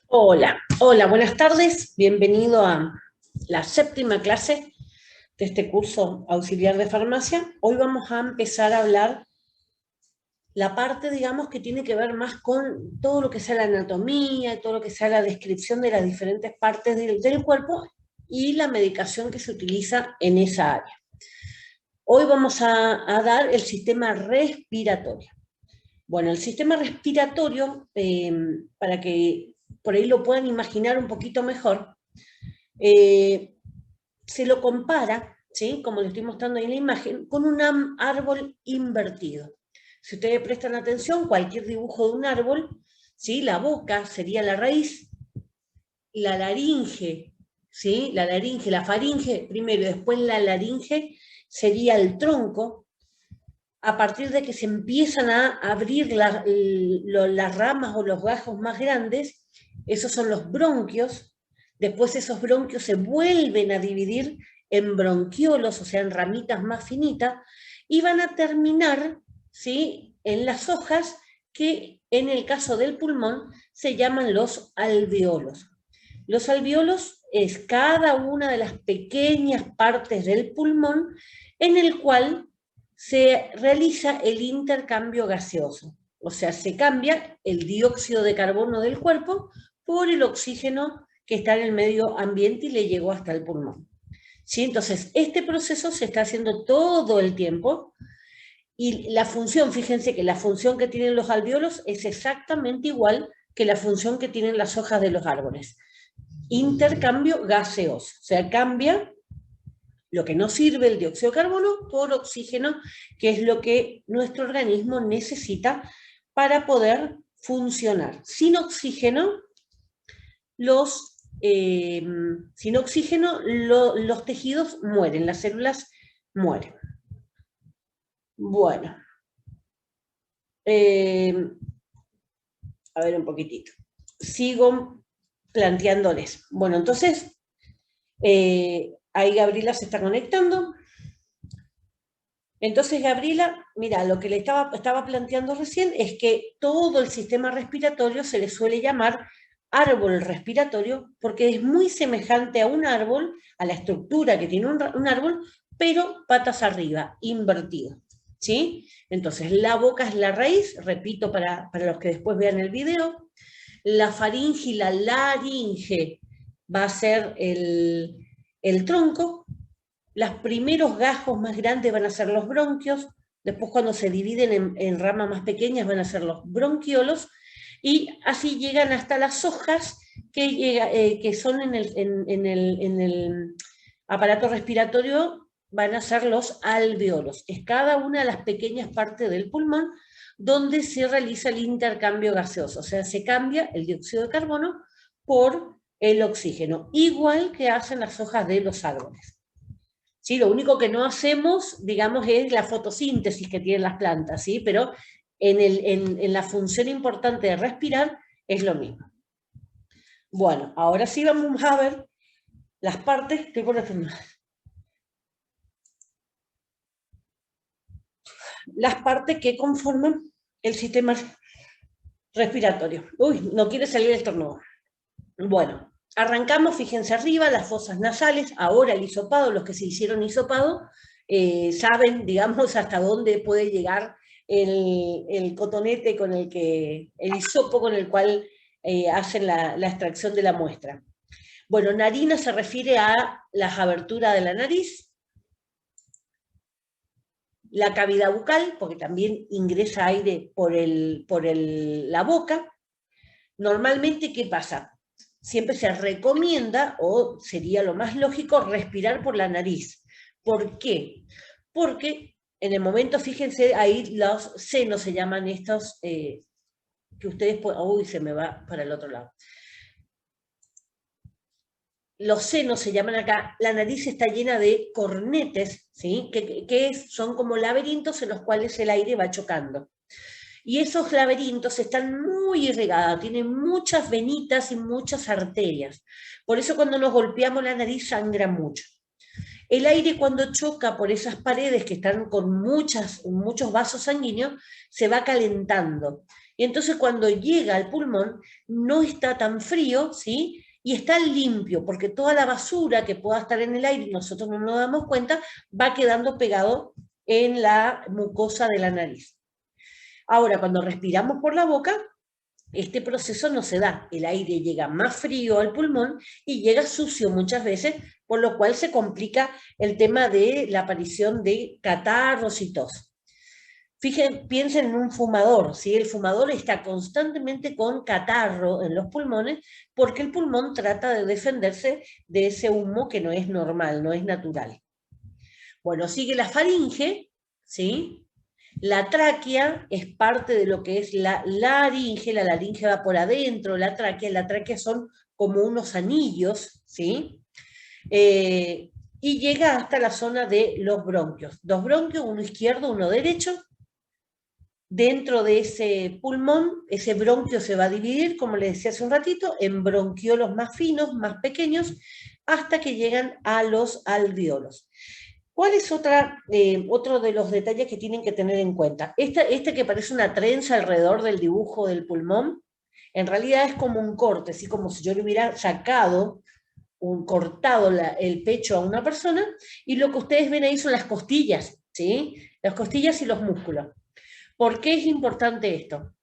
Hola, hola, buenas tardes. Bienvenido a la séptima clase de este curso auxiliar de farmacia. Hoy vamos a empezar a hablar la parte, digamos, que tiene que ver más con todo lo que sea la anatomía y todo lo que sea la descripción de las diferentes partes del cuerpo y la medicación que se utiliza en esa área. Hoy vamos a dar el sistema respiratorio. Bueno, el sistema respiratorio, para que por ahí lo puedan imaginar un poquito mejor, eh, se lo compara, ¿sí? Como le estoy mostrando ahí en la imagen, con un árbol invertido. Si ustedes prestan atención, cualquier dibujo de un árbol, ¿sí? La boca sería la raíz, la laringe, ¿sí? La laringe, la faringe primero y después la laringe sería el tronco. A partir de que se empiezan a abrir las ramas o los gajos más grandes, esos son los bronquios. Después esos bronquios se vuelven a dividir en bronquiolos, o sea, en ramitas más finitas, y van a terminar, ¿sí?, en las hojas que en el caso del pulmón se llaman los alveolos. Los alveolos es cada una de las pequeñas partes del pulmón en el cual se realiza el intercambio gaseoso. O sea, se cambia el dióxido de carbono del cuerpo por el oxígeno que está en el medio ambiente y le llegó hasta el pulmón. ¿Sí? Entonces, este proceso se está haciendo todo el tiempo y la función, fíjense que la función que tienen los alveolos es exactamente igual que la función que tienen las hojas de los árboles. Intercambio gaseoso, o sea, cambia lo que no sirve, el dióxido de carbono, por oxígeno, que es lo que nuestro organismo necesita para poder funcionar. Sin oxígeno, los tejidos mueren, las células mueren. Bueno, a ver un poquitito. Sigo planteándoles. Bueno, entonces, ahí Gabriela se está conectando. Entonces, Gabriela, mira, lo que le estaba planteando recién es que todo el sistema respiratorio se le suele llamar árbol respiratorio porque es muy semejante a un árbol, a la estructura que tiene un árbol, pero patas arriba, invertido. ¿Sí? Entonces, la boca es la raíz, repito para los que después vean el video, la faringe y la laringe va a ser el tronco. Los primeros gajos más grandes van a ser los bronquios, después cuando se dividen en ramas más pequeñas van a ser los bronquiolos, y así llegan hasta las hojas que son en el aparato respiratorio, van a ser los alveolos. Es cada una de las pequeñas partes del pulmón donde se realiza el intercambio gaseoso, o sea, se cambia el dióxido de carbono por el oxígeno, igual que hacen las hojas de los árboles. ¿Sí? Lo único que no hacemos, digamos, es la fotosíntesis que tienen las plantas, ¿sí? Pero en la función importante de respirar es lo mismo. Bueno, ahora sí vamos a ver las partes, las partes que conforman el sistema respiratorio. Uy, no quiere salir el estornudo. Bueno, arrancamos, fíjense arriba, las fosas nasales, ahora el hisopado, los que se hicieron hisopado, saben, digamos, hasta dónde puede llegar el cotonete con el hisopo con el cual hacen la extracción de la muestra. Bueno, narina se refiere a las aberturas de la nariz, la cavidad bucal, porque también ingresa aire por la boca. Normalmente, ¿qué pasa? Siempre se recomienda, o sería lo más lógico, respirar por la nariz. ¿Por qué? Porque en el momento, fíjense, ahí los senos se llaman estos, que ustedes pueden... Uy, se me va para el otro lado. Los senos se llaman acá, la nariz está llena de cornetes, ¿sí? que son como laberintos en los cuales el aire va chocando. Y esos laberintos están muy irrigados, tienen muchas venitas y muchas arterias. Por eso cuando nos golpeamos la nariz sangra mucho. El aire cuando choca por esas paredes que están con muchos vasos sanguíneos, se va calentando. Y entonces cuando llega al pulmón no está tan frío, ¿sí? Y está limpio, porque toda la basura que pueda estar en el aire y nosotros no nos damos cuenta, va quedando pegado en la mucosa de la nariz. Ahora, cuando respiramos por la boca, este proceso no se da. El aire llega más frío al pulmón y llega sucio muchas veces, por lo cual se complica el tema de la aparición de catarros y tos. Piensen en un fumador, ¿sí? El fumador está constantemente con catarro en los pulmones porque el pulmón trata de defenderse de ese humo que no es normal, no es natural. Bueno, sigue la faringe, ¿sí? La tráquea es parte de lo que es la laringe va por adentro, la tráquea son como unos anillos, ¿sí? Y llega hasta la zona de los bronquios. Dos bronquios, uno izquierdo, uno derecho. Dentro de ese pulmón, ese bronquio se va a dividir, como les decía hace un ratito, en bronquiolos más finos, más pequeños, hasta que llegan a los alveolos. ¿Cuál es otro de los detalles que tienen que tener en cuenta? Este que parece una trenza alrededor del dibujo del pulmón, en realidad es como un corte, así como si yo le hubiera cortado el pecho a una persona, y lo que ustedes ven ahí son las costillas, ¿sí? Las costillas y los músculos. ¿Por qué es importante esto?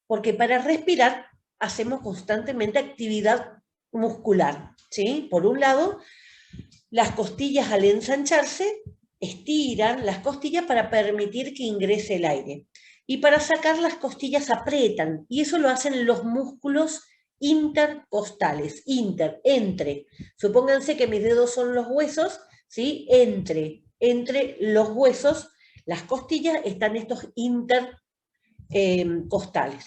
Porque para respirar hacemos constantemente actividad muscular, ¿sí? Por un lado, las costillas al ensancharse estiran las costillas para permitir que ingrese el aire. Y para sacar las costillas aprietan, y eso lo hacen los músculos intercostales, entre. Supónganse que mis dedos son los huesos, ¿sí? Entre los huesos, las costillas, están estos intercostales.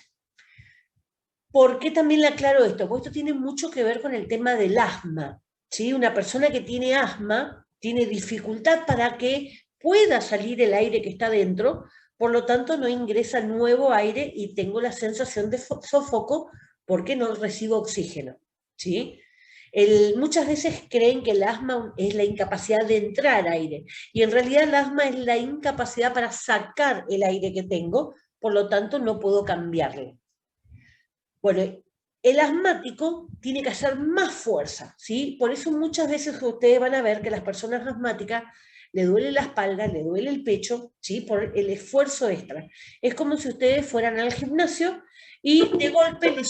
¿Por qué también le aclaro esto? Porque esto tiene mucho que ver con el tema del asma, ¿sí? Una persona que tiene asma tiene dificultad para que pueda salir el aire que está dentro, por lo tanto no ingresa nuevo aire y tengo la sensación de sofoco porque no recibo oxígeno, ¿sí? Muchas veces creen que el asma es la incapacidad de entrar aire, y en realidad el asma es la incapacidad para sacar el aire que tengo, por lo tanto no puedo cambiarlo. Bueno, el asmático tiene que hacer más fuerza, ¿sí? Por eso muchas veces ustedes van a ver que las personas asmáticas le duele la espalda, le duele el pecho, ¿sí? Por el esfuerzo extra. Es como si ustedes fueran al gimnasio y de golpe le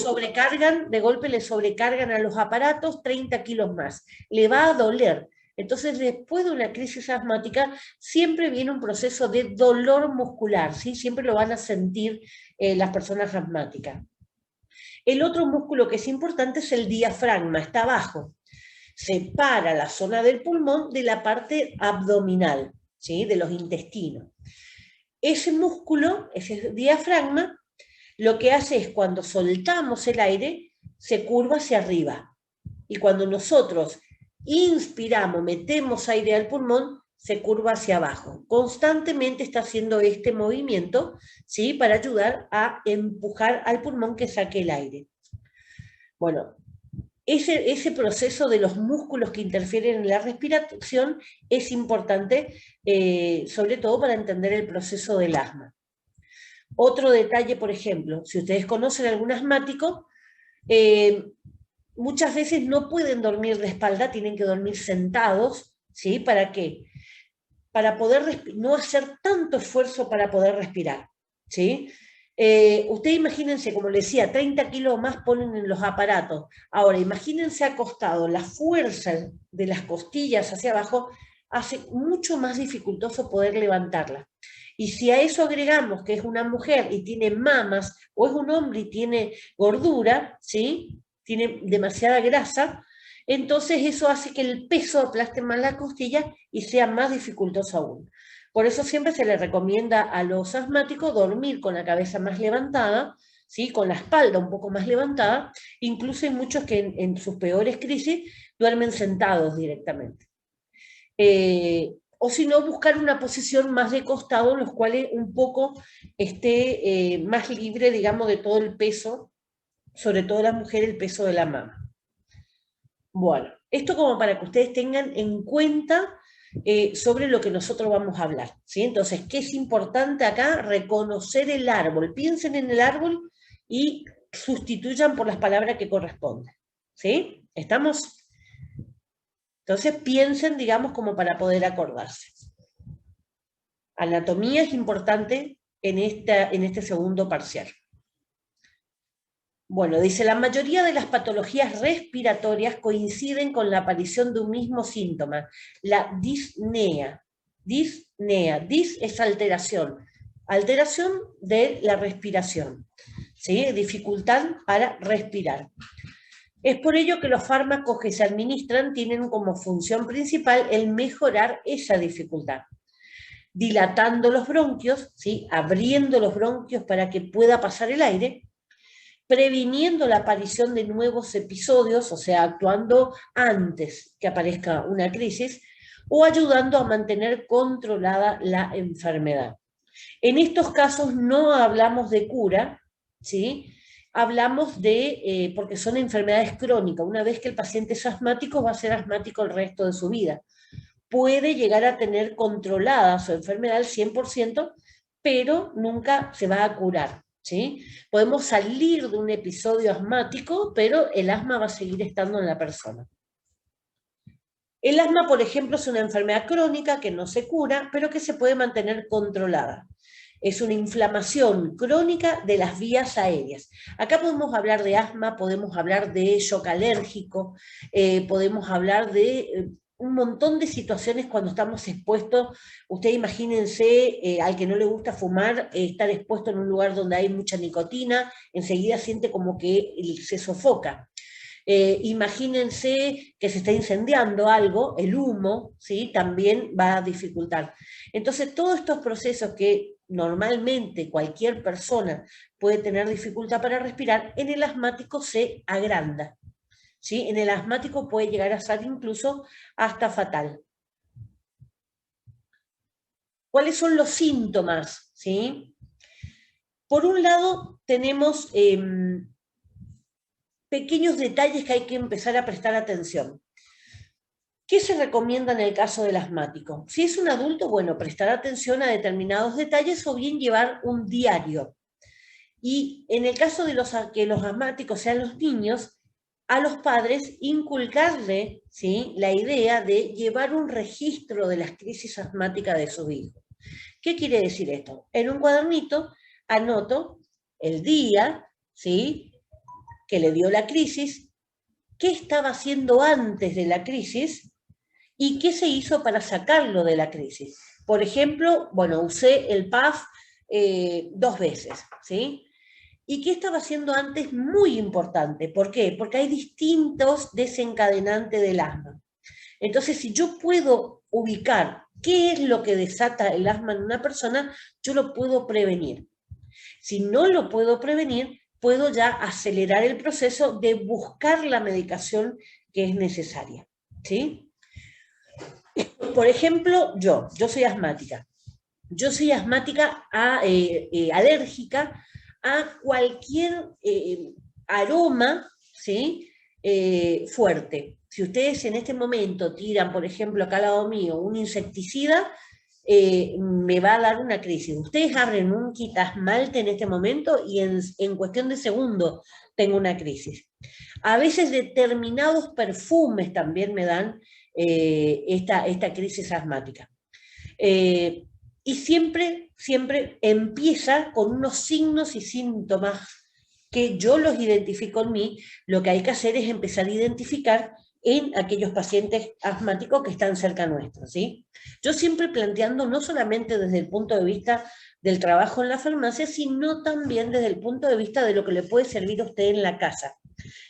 sobrecargan a los aparatos 30 kilos más. Le va a doler. Entonces, después de una crisis asmática, siempre viene un proceso de dolor muscular, ¿sí? Siempre lo van a sentir las personas asmáticas. El otro músculo que es importante es el diafragma, está abajo. Separa la zona del pulmón de la parte abdominal, ¿sí? De los intestinos. Ese músculo, ese diafragma, lo que hace es cuando soltamos el aire, se curva hacia arriba. Y cuando nosotros inspiramos, metemos aire al pulmón, se curva hacia abajo. Constantemente está haciendo este movimiento, ¿sí? Para ayudar a empujar al pulmón que saque el aire. Bueno, ese proceso de los músculos que interfieren en la respiración es importante, sobre todo para entender el proceso del asma. Otro detalle, por ejemplo, si ustedes conocen a algún asmático, muchas veces no pueden dormir de espalda, tienen que dormir sentados, ¿sí? ¿Para qué? Para poder no hacer tanto esfuerzo para poder respirar, ¿sí? Ustedes imagínense, como les decía, 30 kilos más ponen en los aparatos. Ahora, imagínense acostado, la fuerza de las costillas hacia abajo hace mucho más dificultoso poder levantarla. Y si a eso agregamos que es una mujer y tiene mamas, o es un hombre y tiene gordura, ¿sí? Tiene demasiada grasa, entonces eso hace que el peso aplaste más la costilla y sea más dificultoso aún. Por eso siempre se le recomienda a los asmáticos dormir con la cabeza más levantada, ¿sí? Con la espalda un poco más levantada, incluso hay muchos que en sus peores crisis duermen sentados directamente. O si no, buscar una posición más de costado, en los cuales un poco esté más libre, digamos, de todo el peso, sobre todo la mujer, el peso de la mama. Bueno, esto como para que ustedes tengan en cuenta sobre lo que nosotros vamos a hablar, ¿sí? Entonces, ¿qué es importante acá? Reconocer el árbol. Piensen en el árbol y sustituyan por las palabras que corresponden, ¿sí? ¿Estamos? Entonces, piensen, digamos, como para poder acordarse. Anatomía es importante en este segundo parcial. Bueno, dice, la mayoría de las patologías respiratorias coinciden con la aparición de un mismo síntoma, la disnea. Disnea, dis es alteración, alteración de la respiración, ¿sí? Dificultad para respirar. Es por ello que los fármacos que se administran tienen como función principal el mejorar esa dificultad, dilatando los bronquios, ¿sí? Abriendo los bronquios para que pueda pasar el aire, previniendo la aparición de nuevos episodios, o sea, actuando antes que aparezca una crisis, o ayudando a mantener controlada la enfermedad. En estos casos no hablamos de cura, ¿sí? Hablamos de, porque son enfermedades crónicas, una vez que el paciente es asmático, va a ser asmático el resto de su vida. Puede llegar a tener controlada su enfermedad al 100%, pero nunca se va a curar, ¿sí? Podemos salir de un episodio asmático, pero el asma va a seguir estando en la persona. El asma, por ejemplo, es una enfermedad crónica que no se cura, pero que se puede mantener controlada. Es una inflamación crónica de las vías aéreas. Acá podemos hablar de asma, podemos hablar de shock alérgico, podemos hablar de un montón de situaciones cuando estamos expuestos. Ustedes imagínense, al que no le gusta fumar, estar expuesto en un lugar donde hay mucha nicotina, enseguida siente como que se sofoca. Imagínense que se está incendiando algo, el humo, ¿sí? También va a dificultar. Entonces, todos estos procesos que normalmente cualquier persona puede tener dificultad para respirar, en el asmático se agranda, ¿sí? En el asmático puede llegar a ser incluso hasta fatal. ¿Cuáles son los síntomas? ¿Sí? Por un lado, tenemos pequeños detalles que hay que empezar a prestar atención. ¿Qué se recomienda en el caso del asmático? Si es un adulto, bueno, prestar atención a determinados detalles o bien llevar un diario. Y en el caso de que los asmáticos sean los niños, a los padres inculcarle, ¿sí?, la idea de llevar un registro de las crisis asmáticas de sus hijos. ¿Qué quiere decir esto? En un cuadernito anoto el día, ¿sí?, que le dio la crisis, qué estaba haciendo antes de la crisis y qué se hizo para sacarlo de la crisis. Por ejemplo, bueno, usé el PAF 2 veces, ¿sí? ¿Y qué estaba haciendo antes? Muy importante. ¿Por qué? Porque hay distintos desencadenantes del asma. Entonces, si yo puedo ubicar qué es lo que desata el asma en una persona, yo lo puedo prevenir. Si no lo puedo prevenir, puedo ya acelerar el proceso de buscar la medicación que es necesaria, ¿sí? Por ejemplo, yo soy asmática. Yo soy asmática alérgica a cualquier aroma, ¿sí?, fuerte. Si ustedes en este momento tiran, por ejemplo, acá al lado mío, un insecticida, me va a dar una crisis. Ustedes abren un quitasmalte en este momento y en cuestión de segundos tengo una crisis. A veces determinados perfumes también me dan esta crisis asmática. Y siempre empieza con unos signos y síntomas que yo los identifico en mí. Lo que hay que hacer es empezar a identificar en aquellos pacientes asmáticos que están cerca nuestro, ¿sí? Yo siempre planteando no solamente desde el punto de vista del trabajo en la farmacia, sino también desde el punto de vista de lo que le puede servir a usted en la casa.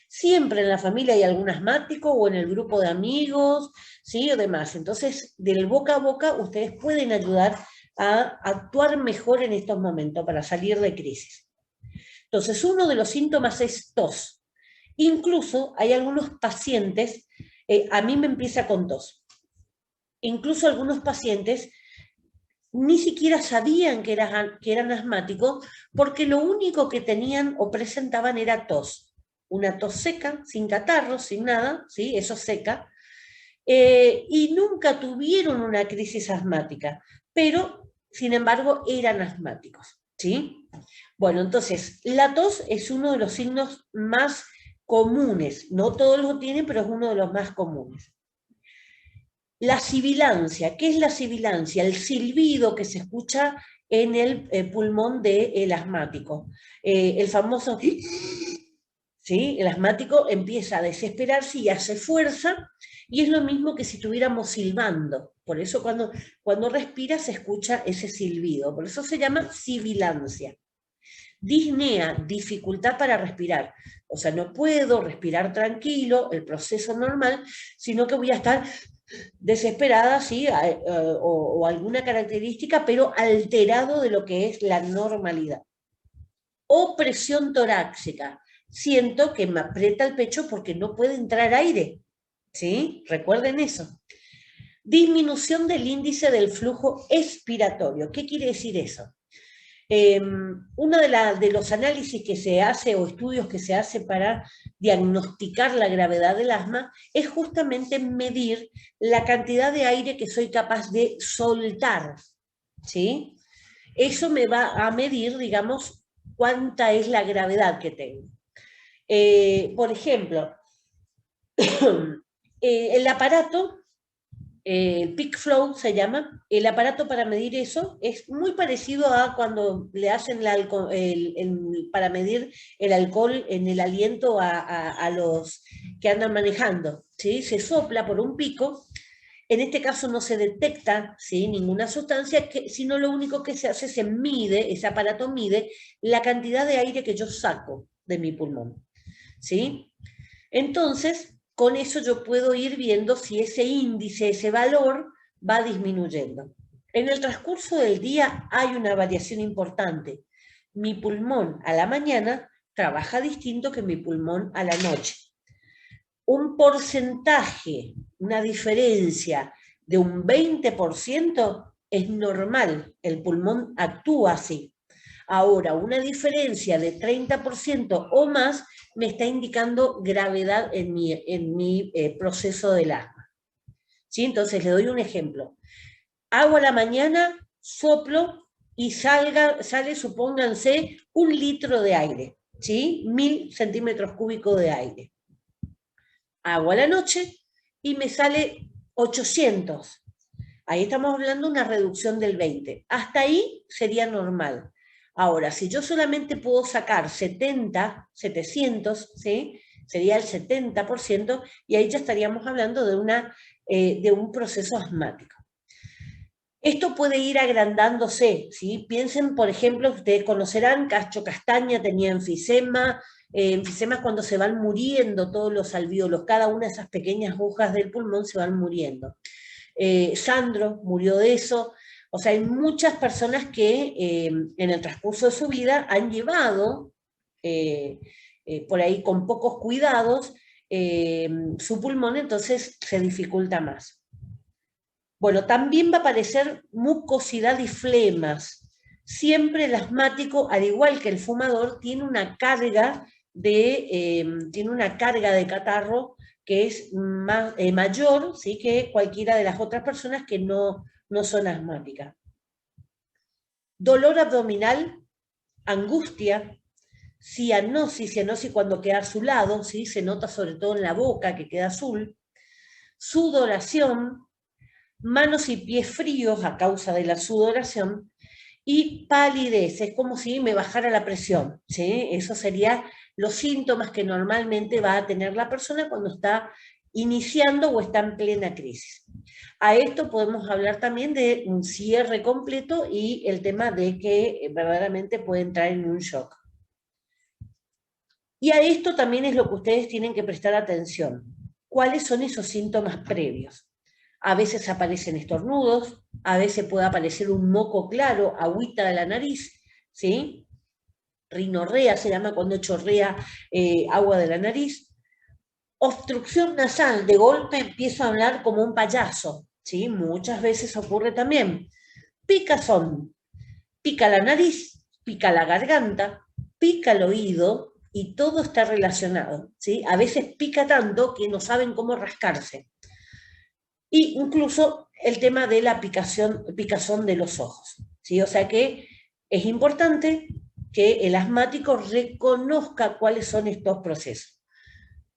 Siempre en la familia hay algún asmático o en el grupo de amigos, ¿sí?, o demás. Entonces, del boca a boca, ustedes pueden ayudar a actuar mejor en estos momentos para salir de crisis. Entonces, uno de los síntomas es tos. Incluso hay algunos pacientes, a mí me empieza con tos. Incluso algunos pacientes ni siquiera sabían que eran asmáticos porque lo único que tenían o presentaban era tos. Una tos seca, sin catarro, sin nada, ¿sí? Eso seca. y nunca tuvieron una crisis asmática, pero sin embargo eran asmáticos, ¿sí? Bueno, entonces, la tos es uno de los signos más comunes, no todos lo tienen, pero es uno de los más comunes. La sibilancia, ¿qué es la sibilancia? El silbido que se escucha en el pulmón del asmático. El famoso, ¿sí? El asmático empieza a desesperarse y hace fuerza, y es lo mismo que si estuviéramos silbando. Por eso cuando respira se escucha ese silbido. Por eso se llama sibilancia. Disnea, dificultad para respirar. O sea, no puedo respirar tranquilo, el proceso normal, sino que voy a estar desesperada, ¿sí? O alguna característica, pero alterado de lo que es la normalidad. O presión torácica. Siento que me aprieta el pecho porque no puede entrar aire, ¿sí? Recuerden eso. Disminución del índice del flujo expiratorio. ¿Qué quiere decir eso? Uno de los análisis que se hace o estudios que se hace para diagnosticar la gravedad del asma es justamente medir la cantidad de aire que soy capaz de soltar, ¿sí? Eso me va a medir, digamos, cuánta es la gravedad que tengo. Por ejemplo, el aparato, el Peak Flow se llama, el aparato para medir eso es muy parecido a cuando le hacen para medir el alcohol en el aliento a los que andan manejando, ¿sí? Se sopla por un pico, en este caso no se detecta, ¿sí? Ninguna sustancia, sino lo único que se hace, ese aparato mide la cantidad de aire que yo saco de mi pulmón, ¿sí? Entonces, con eso yo puedo ir viendo si ese índice, ese valor, va disminuyendo. En el transcurso del día hay una variación importante. Mi pulmón a la mañana trabaja distinto que mi pulmón a la noche. Un porcentaje, una diferencia de un 20% es normal, el pulmón actúa así. Ahora, una diferencia de 30% o más me está indicando gravedad en mi proceso del asma, ¿sí? Entonces, le doy un ejemplo. Hago a la mañana, soplo y sale, supónganse, 1 litro de aire, ¿sí? 1000 centímetros cúbicos de aire. Hago a la noche y me sale 800. Ahí estamos hablando de una reducción del 20. Hasta ahí sería normal. Ahora, si yo solamente puedo sacar 70, 700, ¿sí? Sería el 70%, y ahí ya estaríamos hablando de un proceso asmático. Esto puede ir agrandándose, ¿sí? Piensen, por ejemplo, ustedes conocerán, Cacho Castaña tenía enfisema. Enfisema es cuando se van muriendo todos los alvéolos, cada una de esas pequeñas agujas del pulmón se van muriendo. Sandro murió de eso. O sea, hay muchas personas que en el transcurso de su vida han llevado por ahí con pocos cuidados su pulmón, entonces se dificulta más. Bueno, también va a aparecer mucosidad y flemas. Siempre el asmático, al igual que el fumador, tiene una carga de catarro que es mayor, ¿sí? Que cualquiera de las otras personas que no son asmáticas. Dolor abdominal, angustia, cianosis cuando queda azulado, ¿sí? Se nota sobre todo en la boca que queda azul, sudoración, manos y pies fríos a causa de la sudoración, y palidez, es como si me bajara la presión, ¿sí? Esos serían los síntomas que normalmente va a tener la persona cuando está iniciando o está en plena crisis. A esto podemos hablar también de un cierre completo y el tema de que verdaderamente puede entrar en un shock. Y a esto también es lo que ustedes tienen que prestar atención. ¿Cuáles son esos síntomas previos? A veces aparecen estornudos, a veces puede aparecer un moco claro, agüita de la nariz, ¿sí? Rinorrea se llama cuando chorrea agua de la nariz. Obstrucción nasal, de golpe empiezo a hablar como un payaso, ¿sí? Muchas veces ocurre también. Picazón, pica la nariz, pica la garganta, pica el oído, y todo está relacionado, ¿sí? A veces pica tanto que no saben cómo rascarse. Y incluso el tema de la picazón de los ojos, ¿sí? O sea que es importante que el asmático reconozca cuáles son estos procesos.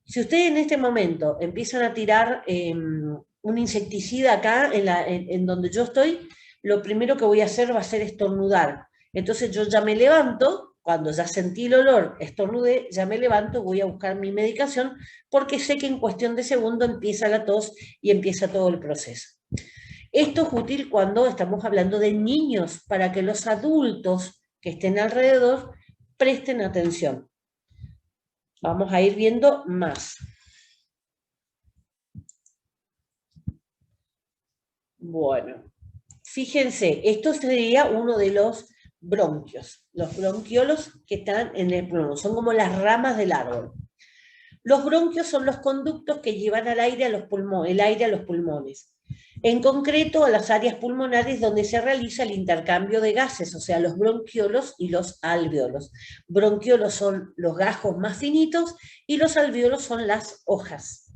Si ustedes en este momento empiezan a tirar un insecticida acá en donde yo estoy, lo primero que voy a hacer va a ser estornudar. Entonces yo ya me levanto, cuando ya sentí el olor, estornudé, ya me levanto, voy a buscar mi medicación, porque sé que en cuestión de segundos empieza la tos y empieza todo el proceso. Esto es útil cuando estamos hablando de niños, para que los adultos que estén alrededor presten atención. Vamos a ir viendo más. Bueno, fíjense, esto sería uno de los bronquios, los bronquiolos que están en el pulmón, son como las ramas del árbol. Los bronquios son los conductos que llevan el aire a los pulmones. En concreto, a las áreas pulmonares donde se realiza el intercambio de gases, o sea, los bronquiolos y los alvéolos. Bronquiolos son los gajos más finitos y los alvéolos son las hojas.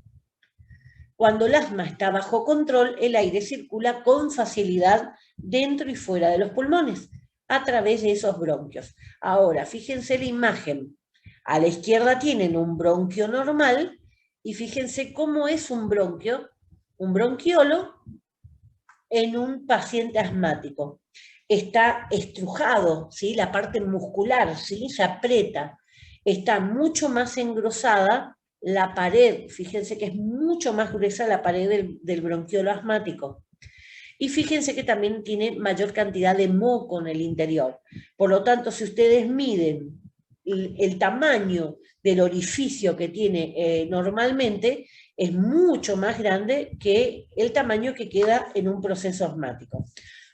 Cuando el asma está bajo control, el aire circula con facilidad dentro y fuera de los pulmones, a través de esos bronquios. Ahora, fíjense la imagen. A la izquierda tienen un bronquio normal, y fíjense cómo es un bronquio, un bronquiolo, en un paciente asmático. Está estrujado, ¿sí? La parte muscular, ¿sí? Se aprieta. Está mucho más engrosada la pared, fíjense que es mucho más gruesa la pared del bronquiolo asmático. Y fíjense que también tiene mayor cantidad de moco en el interior. Por lo tanto, si ustedes miden el tamaño del orificio que tiene normalmente, es mucho más grande que el tamaño que queda en un proceso asmático.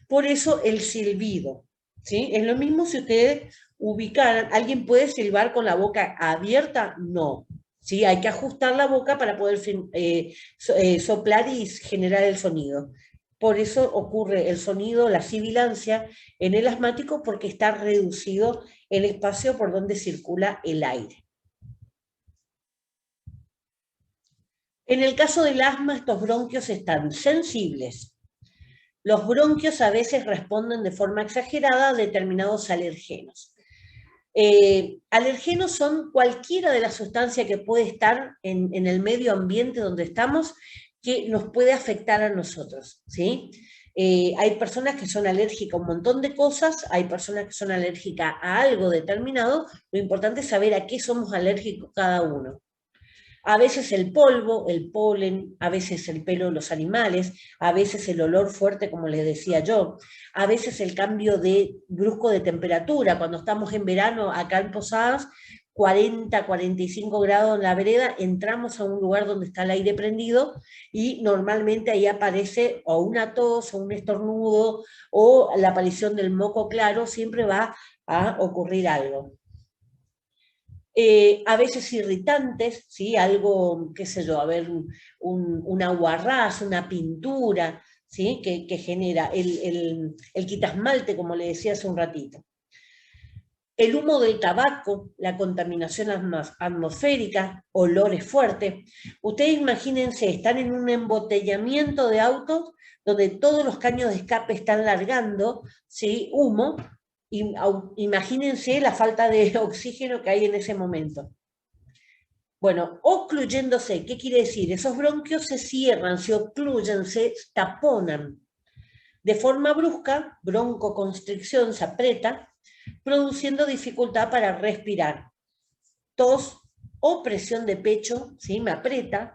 Por eso el silbido, ¿sí? Es lo mismo si ustedes ubicaran, ¿alguien puede silbar con la boca abierta? No. ¿Sí? Hay que ajustar la boca para poder soplar y generar el sonido. Por eso ocurre el sonido, la sibilancia en el asmático, porque está reducido el espacio por donde circula el aire. En el caso del asma, estos bronquios están sensibles. Los bronquios a veces responden de forma exagerada a determinados alergenos. Alergenos son cualquiera de las sustancias que puede estar en el medio ambiente donde estamos, que nos puede afectar a nosotros, ¿sí? Hay personas que son alérgicas a un montón de cosas, hay personas que son alérgicas a algo determinado, lo importante es saber a qué somos alérgicos cada uno. A veces el polvo, el polen, a veces el pelo de los animales, a veces el olor fuerte, como les decía yo, a veces el cambio brusco de temperatura. Cuando estamos en verano acá en Posadas, 40, 45 grados en la vereda, entramos a un lugar donde está el aire prendido y normalmente ahí aparece o una tos o un estornudo o la aparición del moco claro, siempre va a ocurrir algo. A veces irritantes, ¿sí? Algo, qué sé yo, a ver, un aguarrás, una pintura, ¿sí? Que genera el quitasmalte, como le decía hace un ratito. El humo del tabaco, la contaminación atmosférica, olores fuertes. Ustedes imagínense, están en un embotellamiento de autos donde todos los caños de escape están largando, ¿sí? Humo. Imagínense la falta de oxígeno que hay en ese momento. Bueno, ocluyéndose, ¿qué quiere decir? Esos bronquios se cierran, se ocluyen, se taponan. De forma brusca, broncoconstricción, se aprieta, produciendo dificultad para respirar. Tos o presión de pecho, ¿sí? Me aprieta.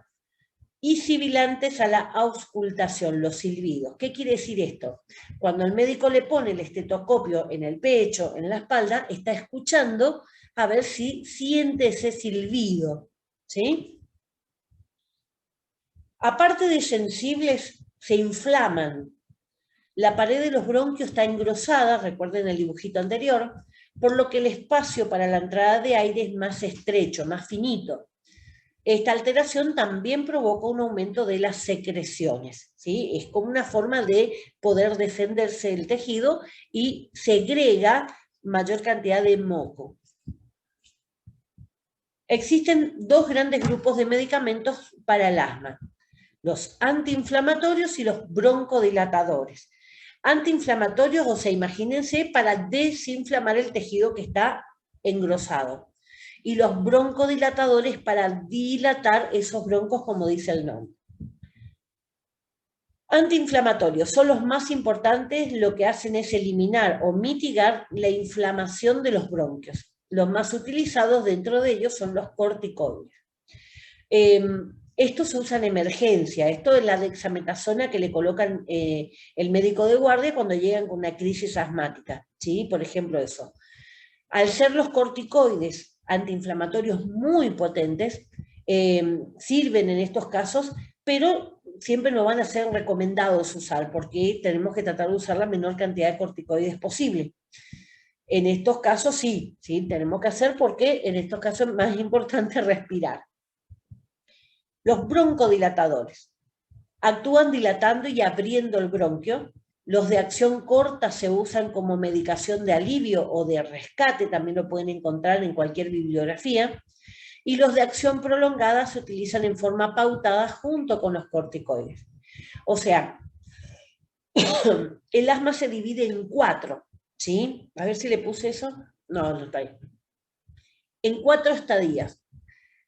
Y sibilantes a la auscultación, los silbidos. ¿Qué quiere decir esto? Cuando el médico le pone el estetoscopio en el pecho, en la espalda, está escuchando a ver si siente ese silbido, ¿sí? Aparte de sensibles, se inflaman. La pared de los bronquios está engrosada, recuerden el dibujito anterior, por lo que el espacio para la entrada de aire es más estrecho, más finito. Esta alteración también provoca un aumento de las secreciones, ¿sí? Es como una forma de poder defenderse del tejido y segrega mayor cantidad de moco. Existen dos grandes grupos de medicamentos para el asma. los antiinflamatorios y los broncodilatadores. Antiinflamatorios, o sea, imagínense, para desinflamar el tejido que está engrosado. Y los broncodilatadores para dilatar esos broncos, como dice el nombre. Antiinflamatorios son los más importantes, lo que hacen es eliminar o mitigar la inflamación de los bronquios. Los más utilizados dentro de ellos son los corticoides. Esto se usa en emergencia, esto es la dexametasona que le colocan el médico de guardia cuando llegan con una crisis asmática, ¿sí? Por ejemplo eso. Al ser los corticoides antiinflamatorios muy potentes, sirven en estos casos, pero siempre no van a ser recomendados usar, porque tenemos que tratar de usar la menor cantidad de corticoides posible. En estos casos sí, tenemos que hacer, porque en estos casos es más importante respirar. Los broncodilatadores actúan dilatando y abriendo el bronquio. Los de acción corta se usan como medicación de alivio o de rescate, también lo pueden encontrar en cualquier bibliografía. Y los de acción prolongada se utilizan en forma pautada junto con los corticoides. O sea, el asma se divide en 4, ¿sí? A ver si le puse eso. No está ahí. En 4 estadías.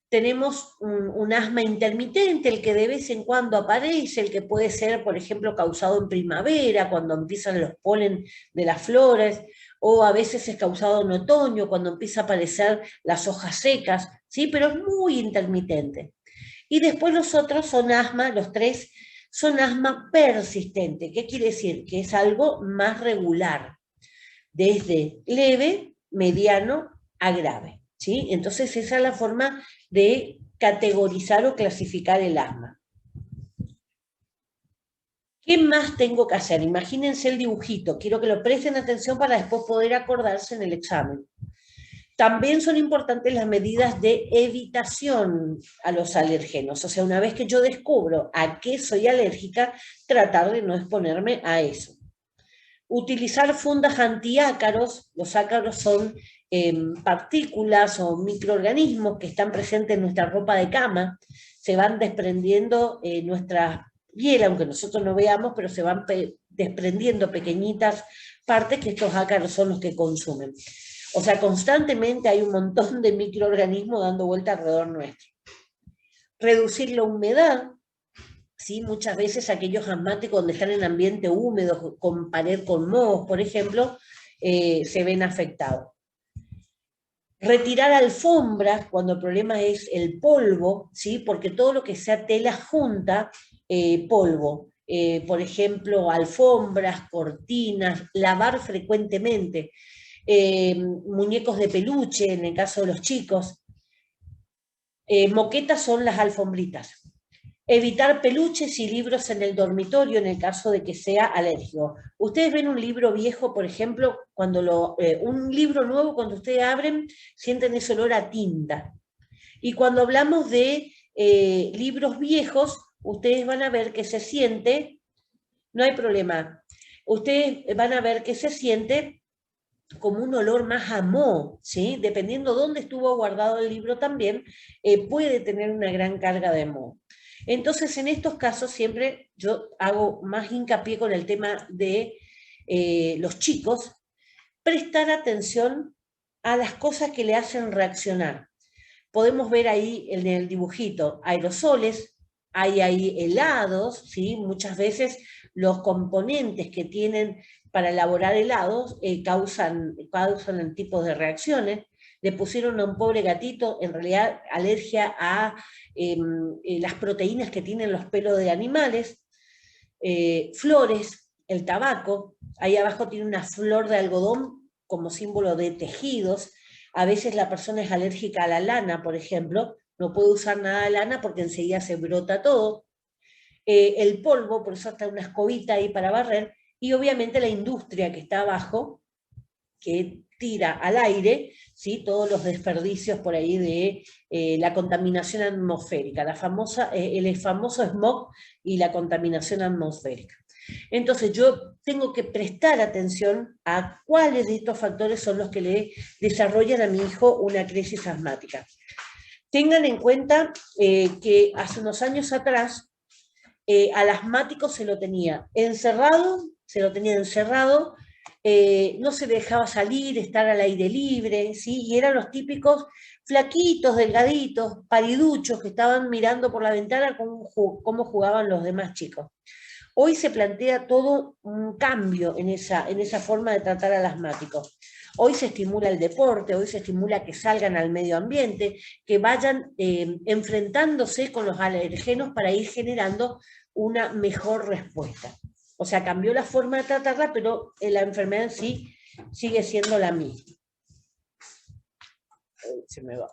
Tenemos un asma intermitente, el que de vez en cuando aparece, el que puede ser, por ejemplo, causado en primavera, cuando empiezan los polen de las flores, o a veces es causado en otoño, cuando empieza a aparecer las hojas secas, ¿sí? Pero es muy intermitente. Y después los otros son asma, los 3, son asma persistente. ¿Qué quiere decir? Que es algo más regular, desde leve, mediano a grave, ¿sí? Entonces esa es la forma de categorizar o clasificar el asma. ¿Qué más tengo que hacer? Imagínense el dibujito, quiero que lo presten atención para después poder acordarse en el examen. También son importantes las medidas de evitación a los alergenos, o sea, una vez que yo descubro a qué soy alérgica, tratar de no exponerme a eso. Utilizar fundas antiácaros, los ácaros son partículas o microorganismos que están presentes en nuestra ropa de cama, se van desprendiendo nuestra piel, aunque nosotros no veamos, pero se van desprendiendo pequeñitas partes que estos ácaros son los que consumen. O sea, constantemente hay un montón de microorganismos dando vuelta alrededor nuestro. Reducir la humedad, ¿sí? Muchas veces aquellos asmáticos donde están en ambiente húmedo, con pared con mohos, por ejemplo, se ven afectados. Retirar alfombras cuando el problema es el polvo, ¿sí? Porque todo lo que sea tela junta polvo. Por ejemplo, alfombras, cortinas, lavar frecuentemente. Muñecos de peluche, en el caso de los chicos. Moquetas son las alfombritas. Evitar peluches y libros en el dormitorio en el caso de que sea alérgico. Ustedes ven un libro viejo, por ejemplo, un libro nuevo, cuando ustedes abren, sienten ese olor a tinta. Y cuando hablamos de libros viejos, ustedes van a ver que se siente, no hay problema, ustedes van a ver que se siente como un olor más a moho, ¿sí? Dependiendo dónde estuvo guardado el libro también, puede tener una gran carga de moho. Entonces, en estos casos siempre yo hago más hincapié con el tema de los chicos, prestar atención a las cosas que le hacen reaccionar. Podemos ver ahí en el dibujito aerosoles, hay ahí helados, ¿sí? Muchas veces los componentes que tienen para elaborar helados causan tipos de reacciones. Le pusieron a un pobre gatito, en realidad, alergia a las proteínas que tienen los pelos de animales, flores, el tabaco, ahí abajo tiene una flor de algodón como símbolo de tejidos. A veces la persona es alérgica a la lana, por ejemplo, no puede usar nada de lana porque enseguida se brota todo. El polvo, por eso está una escobita ahí para barrer, y obviamente la industria que está abajo, que tira al aire, ¿sí? Todos los desperdicios por ahí de la contaminación atmosférica, el famoso smog y la contaminación atmosférica. Entonces yo tengo que prestar atención a cuáles de estos factores son los que le desarrollan a mi hijo una crisis asmática. Tengan en cuenta que hace unos años atrás al asmático se lo tenía encerrado, no se dejaba salir, estar al aire libre, ¿sí? Y eran los típicos flaquitos, delgaditos, pariduchos, que estaban mirando por la ventana cómo jugaban los demás chicos. Hoy se plantea todo un cambio en esa forma de tratar al asmático. Hoy se estimula el deporte, hoy se estimula que salgan al medio ambiente, que vayan enfrentándose con los alergenos para ir generando una mejor respuesta. O sea, cambió la forma de tratarla, pero la enfermedad en sí sigue siendo la misma. Se me va.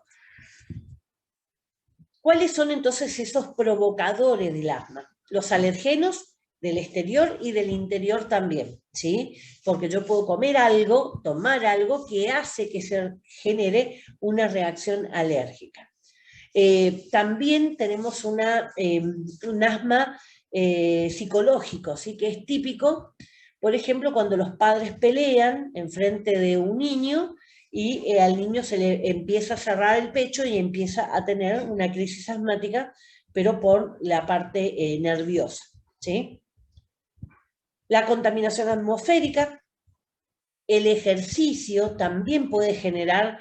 ¿Cuáles son entonces esos provocadores del asma? Los alergenos del exterior y del interior también, ¿sí? Porque yo puedo comer algo, tomar algo que hace que se genere una reacción alérgica. También tenemos un asma psicológico, ¿sí? Que es típico, por ejemplo, cuando los padres pelean enfrente de un niño y al niño se le empieza a cerrar el pecho y empieza a tener una crisis asmática, pero por la parte nerviosa, ¿sí? La contaminación atmosférica, el ejercicio también puede generar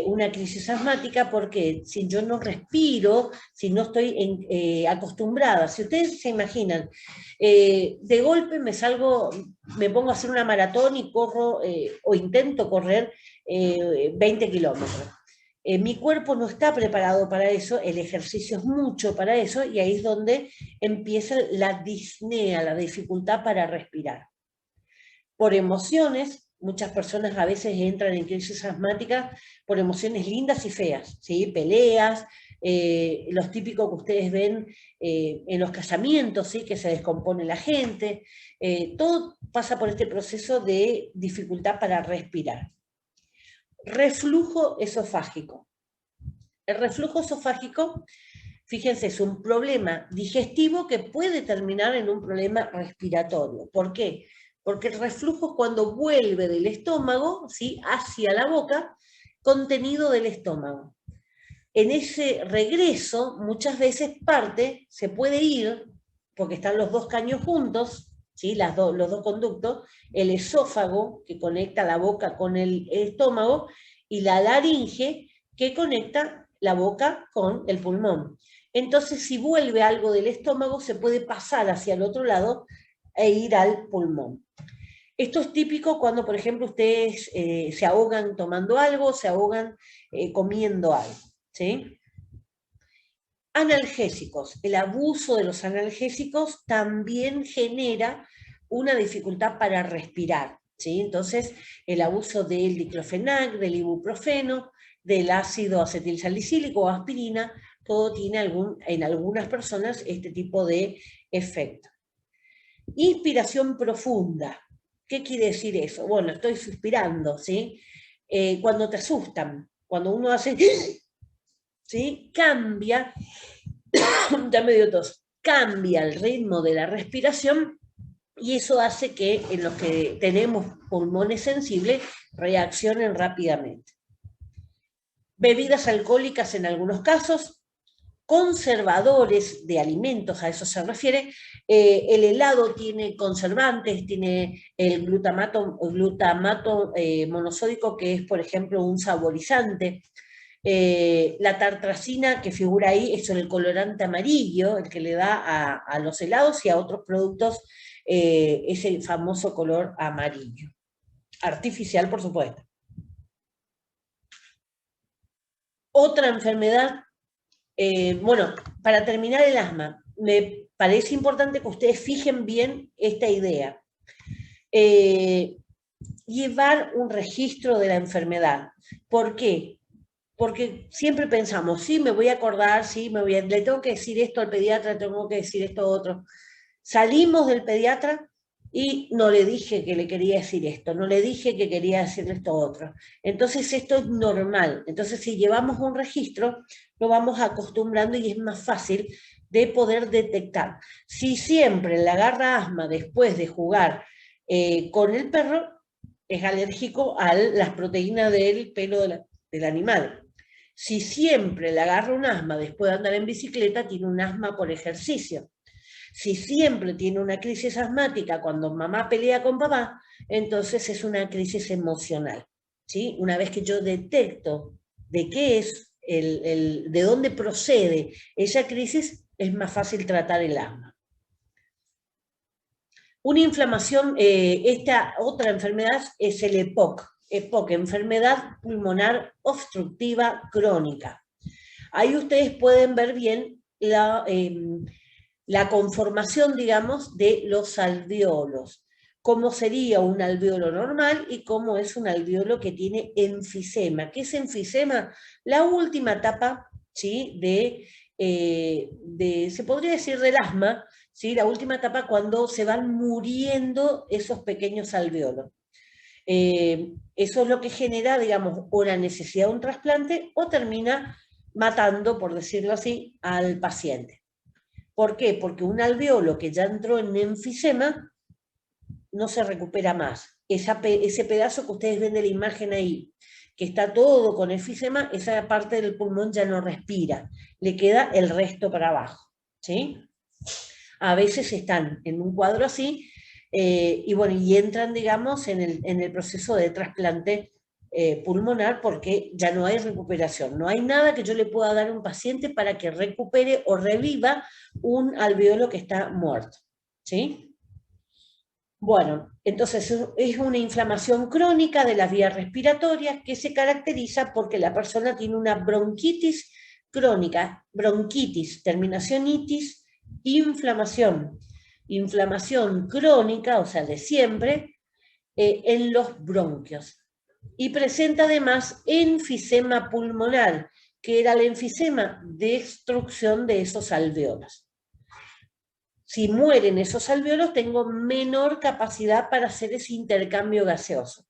una crisis asmática, porque si yo no respiro, si no estoy acostumbrada, si ustedes se imaginan, de golpe me pongo a hacer una maratón y corro o intento correr 20 kilómetros. Mi cuerpo no está preparado para eso, el ejercicio es mucho para eso, y ahí es donde empieza la disnea, la dificultad para respirar. Por emociones, muchas personas a veces entran en crisis asmática por emociones lindas y feas, ¿sí? Peleas, los típicos que ustedes ven en los casamientos, ¿sí? Que se descompone la gente, todo pasa por este proceso de dificultad para respirar. Reflujo esofágico. El reflujo esofágico, fíjense, es un problema digestivo que puede terminar en un problema respiratorio. ¿Por qué? Porque el reflujo es cuando vuelve del estómago, ¿sí? Hacia la boca, contenido del estómago. En ese regreso, muchas veces se puede ir, porque están los dos caños juntos, ¿sí? Los dos conductos, el esófago, que conecta la boca con el estómago, y la laringe, que conecta la boca con el pulmón. Entonces, si vuelve algo del estómago, se puede pasar hacia el otro lado e ir al pulmón. Esto es típico cuando, por ejemplo, ustedes se ahogan tomando algo, se ahogan comiendo algo, ¿sí? Analgésicos. El abuso de los analgésicos también genera una dificultad para respirar, ¿sí? Entonces, el abuso del diclofenac, del ibuprofeno, del ácido acetilsalicílico o aspirina, todo tiene en algunas personas este tipo de efecto. Inspiración profunda. ¿Qué quiere decir eso? Bueno, estoy suspirando, ¿sí? Cuando te asustan, cuando uno hace, ¿sí? Cambia, ya me dio tos, cambia el ritmo de la respiración, y eso hace que en los que tenemos pulmones sensibles reaccionen rápidamente. Bebidas alcohólicas en algunos casos, conservadores de alimentos, a eso se refiere. El helado tiene conservantes, tiene el glutamato monosódico, que es, por ejemplo, un saborizante. La tartracina, que figura ahí, es el colorante amarillo, el que le da a los helados y a otros productos ese famoso color amarillo. Artificial, por supuesto. Otra enfermedad. Bueno, para terminar el asma, me parece importante que ustedes fijen bien esta idea. Llevar un registro de la enfermedad. ¿Por qué? Porque siempre pensamos, sí, me voy a acordar, sí, le tengo que decir esto al pediatra, le tengo que decir esto a otro. Salimos del pediatra y no le dije que le quería decir esto, no le dije que quería decirle esto otro. Entonces esto es normal. Entonces si llevamos un registro, lo vamos acostumbrando y es más fácil de poder detectar. Si siempre le agarra asma después de jugar con el perro, es alérgico a las proteínas del pelo del animal. Si siempre le agarra un asma después de andar en bicicleta, tiene un asma por ejercicio. Si siempre tiene una crisis asmática cuando mamá pelea con papá, entonces es una crisis emocional, ¿sí? Una vez que yo detecto de qué es, de dónde procede esa crisis, es más fácil tratar el asma. Una inflamación, esta otra enfermedad es el EPOC, enfermedad pulmonar obstructiva crónica. Ahí ustedes pueden ver bien la conformación, digamos, de los alvéolos, cómo sería un alvéolo normal y cómo es un alvéolo que tiene enfisema. ¿Qué es enfisema? La última etapa, ¿sí? Se podría decir del asma, ¿sí? La última etapa cuando se van muriendo esos pequeños alvéolos. Eso es lo que genera, digamos, o la necesidad de un trasplante o termina matando, por decirlo así, al paciente. ¿Por qué? Porque un alvéolo que ya entró en enfisema no se recupera más. Ese pedazo que ustedes ven de la imagen ahí, que está todo con enfisema, esa parte del pulmón ya no respira, le queda el resto para abajo, ¿sí? A veces están en un cuadro así, y bueno, y entran, digamos, en el proceso de trasplante pulmonar porque ya no hay recuperación. No hay nada que yo le pueda dar a un paciente para que recupere o reviva un alvéolo que está muerto, ¿sí? Bueno, entonces es una inflamación crónica de las vías respiratorias que se caracteriza porque la persona tiene una bronquitis crónica, bronquitis, terminación itis, inflamación crónica, o sea, de siempre, en los bronquios. Y presenta además enfisema pulmonar, que era el enfisema, destrucción de esos alvéolos. Si mueren esos alvéolos, tengo menor capacidad para hacer ese intercambio gaseoso.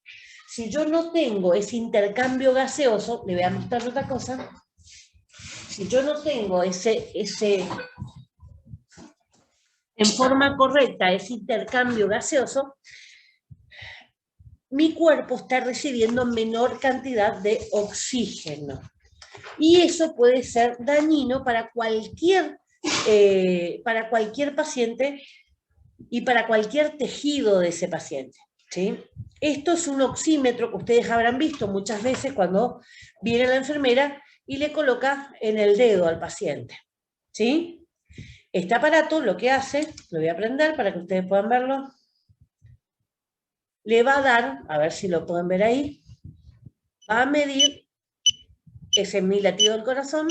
Si yo no tengo ese intercambio gaseoso, le voy a mostrar otra cosa. Si yo no tengo en forma correcta ese intercambio gaseoso, mi cuerpo está recibiendo menor cantidad de oxígeno. Y eso puede ser dañino para cualquier paciente y para cualquier tejido de ese paciente, ¿sí? Esto es un oxímetro que ustedes habrán visto muchas veces cuando viene la enfermera y le coloca en el dedo al paciente, ¿sí? Este aparato lo que hace, lo voy a prender para que ustedes puedan verlo, le va a dar, a ver si lo pueden ver ahí, va a medir ese mi latido del corazón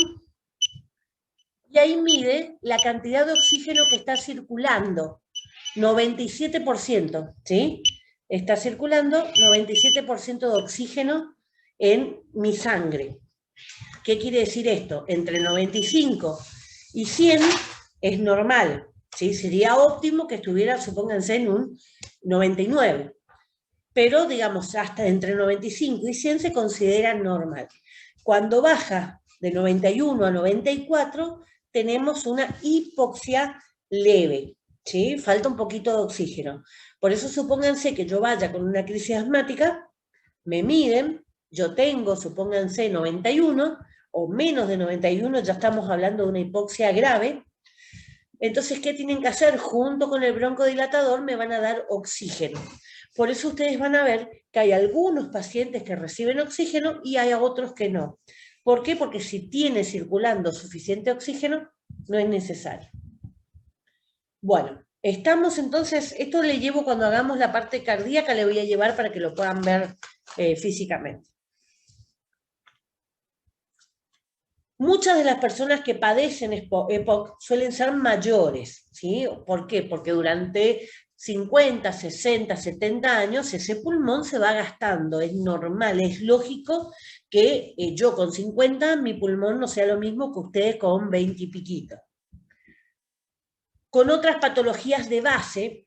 y ahí mide la cantidad de oxígeno que está circulando, 97%, ¿sí? Está circulando 97% de oxígeno en mi sangre. ¿Qué quiere decir esto? Entre 95 y 100 es normal, ¿sí? Sería óptimo que estuviera, supónganse, en un 99. Pero, digamos, hasta entre 95 y 100 se considera normal. Cuando baja de 91 a 94, tenemos una hipoxia leve, ¿sí? Falta un poquito de oxígeno. Por eso supónganse que yo vaya con una crisis asmática, me miden, yo tengo, supónganse, 91 o menos de 91, ya estamos hablando de una hipoxia grave. Entonces, ¿qué tienen que hacer? Junto con el broncodilatador me van a dar oxígeno. Por eso ustedes van a ver que hay algunos pacientes que reciben oxígeno y hay otros que no. ¿Por qué? Porque si tiene circulando suficiente oxígeno, no es necesario. Bueno, estamos entonces, esto le llevo cuando hagamos la parte cardíaca, le voy a llevar para que lo puedan ver físicamente. Muchas de las personas que padecen EPOC suelen ser mayores, ¿sí? ¿Por qué? Porque durante 50, 60, 70 años ese pulmón se va gastando, es normal, es lógico que yo con 50 mi pulmón no sea lo mismo que ustedes con 20 y piquito. Con otras patologías de base,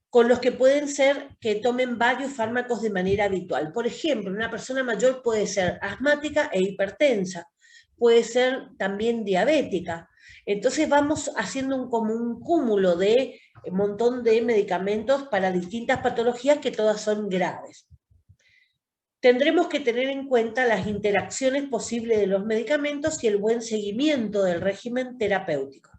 con los que pueden ser que tomen varios fármacos de manera habitual. Por ejemplo, una persona mayor puede ser asmática e hipertensa, puede ser también diabética. Entonces vamos haciendo como un cúmulo de un montón de medicamentos para distintas patologías que todas son graves. Tendremos que tener en cuenta las interacciones posibles de los medicamentos y el buen seguimiento del régimen terapéutico.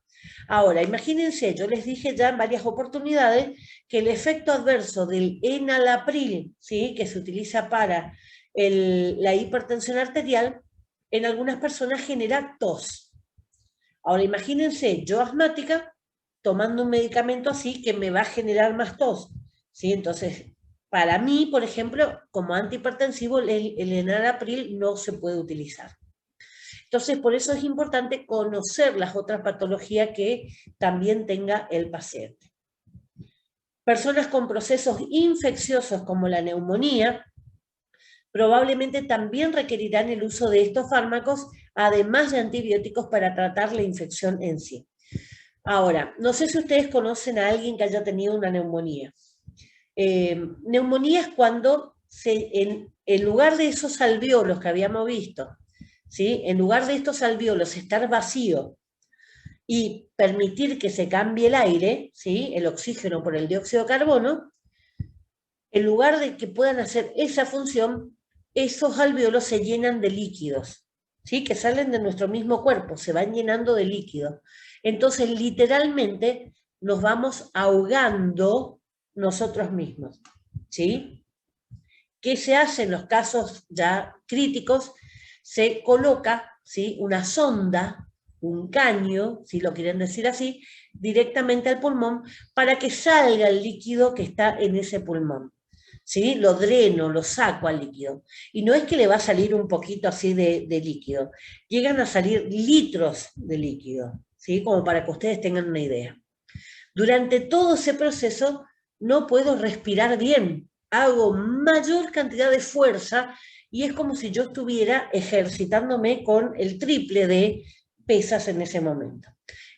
Ahora, imagínense, yo les dije ya en varias oportunidades que el efecto adverso del enalapril, ¿sí?, que se utiliza para la hipertensión arterial, en algunas personas genera tos. Ahora, imagínense, yo asmática, tomando un medicamento así que me va a generar más tos, ¿sí? Entonces, para mí, por ejemplo, como antihipertensivo, el enalapril no se puede utilizar. Entonces, por eso es importante conocer las otras patologías que también tenga el paciente. Personas con procesos infecciosos como la neumonía, probablemente también requerirán el uso de estos fármacos, además de antibióticos para tratar la infección en sí. Ahora, no sé si ustedes conocen a alguien que haya tenido una neumonía. Neumonía es cuando en lugar de esos alvéolos que habíamos visto, ¿sí?, en lugar de estos alvéolos estar vacío y permitir que se cambie el aire, ¿sí?, el oxígeno por el dióxido de carbono, en lugar de que puedan hacer esa función, esos alvéolos se llenan de líquidos, ¿sí?, que salen de nuestro mismo cuerpo, se van llenando de líquidos. Entonces, literalmente, nos vamos ahogando nosotros mismos, ¿sí? ¿Qué se hace en los casos ya críticos? Se coloca, ¿sí?, una sonda, un caño, si lo quieren decir así, directamente al pulmón para que salga el líquido que está en ese pulmón, ¿sí? Lo dreno, lo saco al líquido. Y no es que le va a salir un poquito así de líquido, llegan a salir litros de líquido, ¿sí?, como para que ustedes tengan una idea. Durante todo ese proceso no puedo respirar bien, hago mayor cantidad de fuerza y es como si yo estuviera ejercitándome con el triple de pesas en ese momento.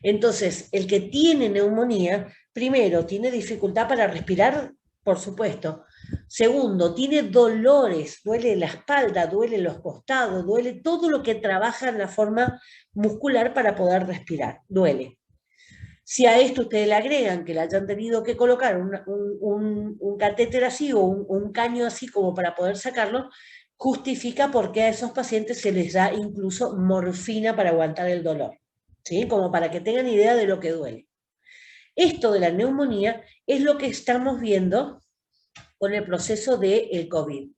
Entonces, el que tiene neumonía, primero, tiene dificultad para respirar, por supuesto. Segundo, tiene dolores, duele la espalda, duele los costados, duele todo lo que trabaja en la forma muscular para poder respirar, duele. Si a esto ustedes le agregan que le hayan tenido que colocar un catéter así o un caño así como para poder sacarlo, justifica por qué a esos pacientes se les da incluso morfina para aguantar el dolor, ¿sí?, como para que tengan idea de lo que duele. Esto de la neumonía es lo que estamos viendo con el proceso del COVID.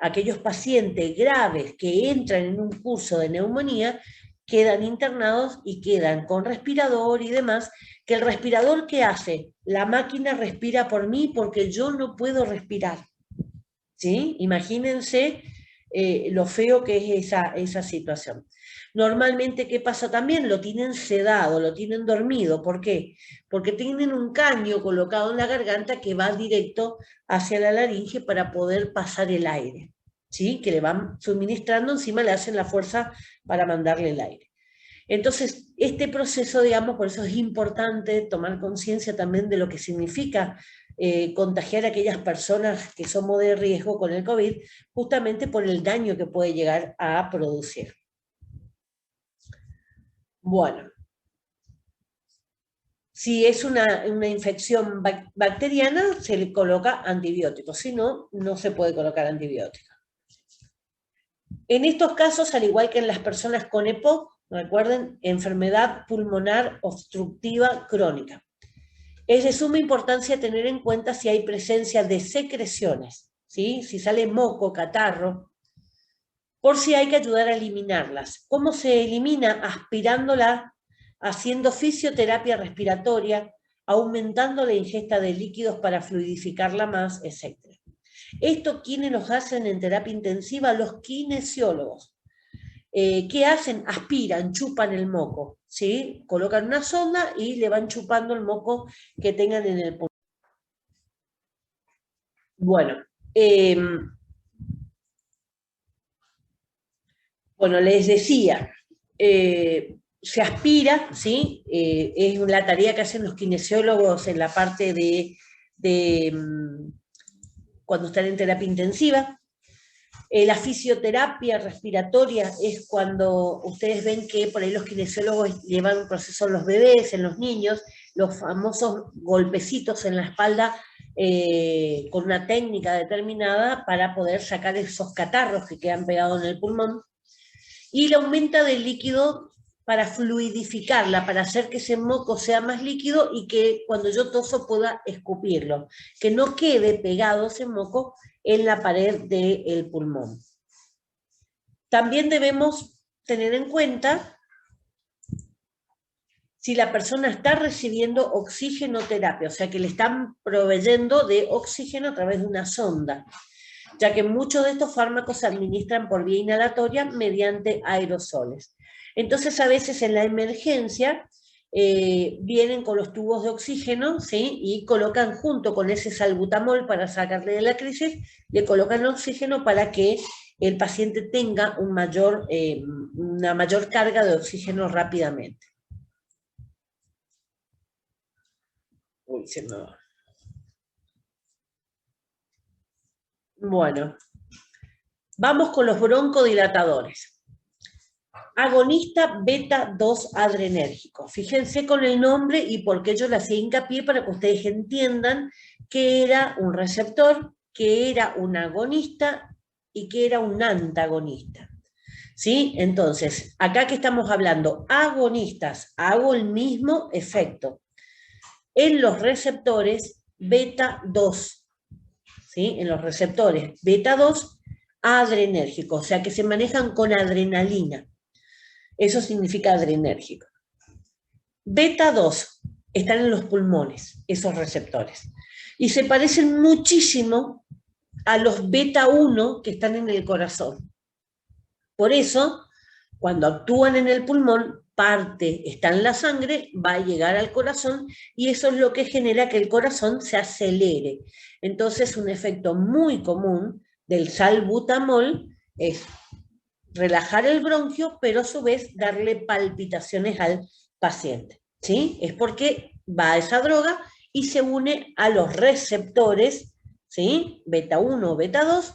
Aquellos pacientes graves que entran en un curso de neumonía quedan internados y quedan con respirador y demás, que el respirador, ¿qué hace? La máquina respira por mí porque yo no puedo respirar, ¿sí? Imagínense lo feo que es esa situación. Normalmente, ¿qué pasa también? Lo tienen sedado, lo tienen dormido. ¿Por qué? Porque tienen un caño colocado en la garganta que va directo hacia la laringe para poder pasar el aire, ¿sí?, que le van suministrando, encima le hacen la fuerza para mandarle el aire. Entonces, este proceso, digamos, por eso es importante tomar conciencia también de lo que significa contagiar a aquellas personas que somos de riesgo con el COVID, justamente por el daño que puede llegar a producir. Bueno, si es una infección bacteriana, se le coloca antibiótico, si no, no se puede colocar antibiótico. En estos casos, al igual que en las personas con EPOC, recuerden, enfermedad pulmonar obstructiva crónica. Es de suma importancia tener en cuenta si hay presencia de secreciones, ¿sí?, si sale moco, catarro, por si hay que ayudar a eliminarlas. ¿Cómo se elimina? Aspirándola, haciendo fisioterapia respiratoria, aumentando la ingesta de líquidos para fluidificarla más, etc. Esto, ¿quiénes los hacen en terapia intensiva? Los kinesiólogos. ¿Qué hacen? Aspiran, chupan el moco, ¿sí? Colocan una sonda y le van chupando el moco que tengan en el pulmón. Bueno, les decía, se aspira, ¿sí? Es la tarea que hacen los kinesiólogos en la parte de cuando están en terapia intensiva. La fisioterapia respiratoria es cuando ustedes ven que por ahí los kinesiólogos llevan un proceso en los bebés, en los niños, los famosos golpecitos en la espalda con una técnica determinada para poder sacar esos catarros que quedan pegados en el pulmón. Y la aumenta del líquido para fluidificarla, para hacer que ese moco sea más líquido y que cuando yo toso pueda escupirlo, que no quede pegado ese moco en la pared del pulmón. También debemos tener en cuenta si la persona está recibiendo oxigenoterapia, o sea que le están proveyendo de oxígeno a través de una sonda, ya que muchos de estos fármacos se administran por vía inhalatoria mediante aerosoles. Entonces, a veces en la emergencia vienen con los tubos de oxígeno, ¿sí? Y colocan junto con ese salbutamol para sacarle de la crisis, le colocan oxígeno para que el paciente tenga una mayor carga de oxígeno rápidamente. Uy, se me va. Bueno, vamos con los broncodilatadores. Agonista beta-2 adrenérgico. Fíjense con el nombre y por qué yo le hacía hincapié para que ustedes entiendan que era un receptor, que era un agonista y que era un antagonista. ¿Sí? Entonces, acá que estamos hablando, agonistas, hago el mismo efecto. En los receptores beta-2, ¿sí? En los receptores beta-2 adrenérgicos, o sea que se manejan con adrenalina. Eso significa adrenérgico. Beta-2 están en los pulmones, esos receptores. Y se parecen muchísimo a los beta-1 que están en el corazón. Por eso, cuando actúan en el pulmón, parte está en la sangre, va a llegar al corazón y eso es lo que genera que el corazón se acelere. Entonces, un efecto muy común del salbutamol es relajar el bronquio, pero a su vez darle palpitaciones al paciente, ¿sí? Es porque va esa droga y se une a los receptores, ¿sí? Beta-1 o beta-2,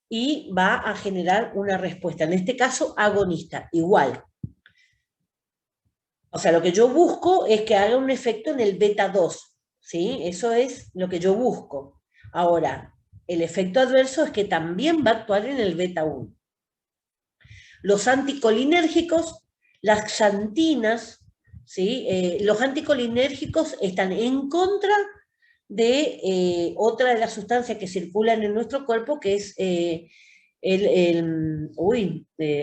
y va a generar una respuesta, en este caso agonista, igual. O sea, lo que yo busco es que haga un efecto en el beta-2, ¿sí? Eso es lo que yo busco. Ahora, el efecto adverso es que también va a actuar en el beta-1. Los anticolinérgicos, las xantinas, ¿sí? Los anticolinérgicos están en contra de otra de las sustancias que circulan en nuestro cuerpo, que es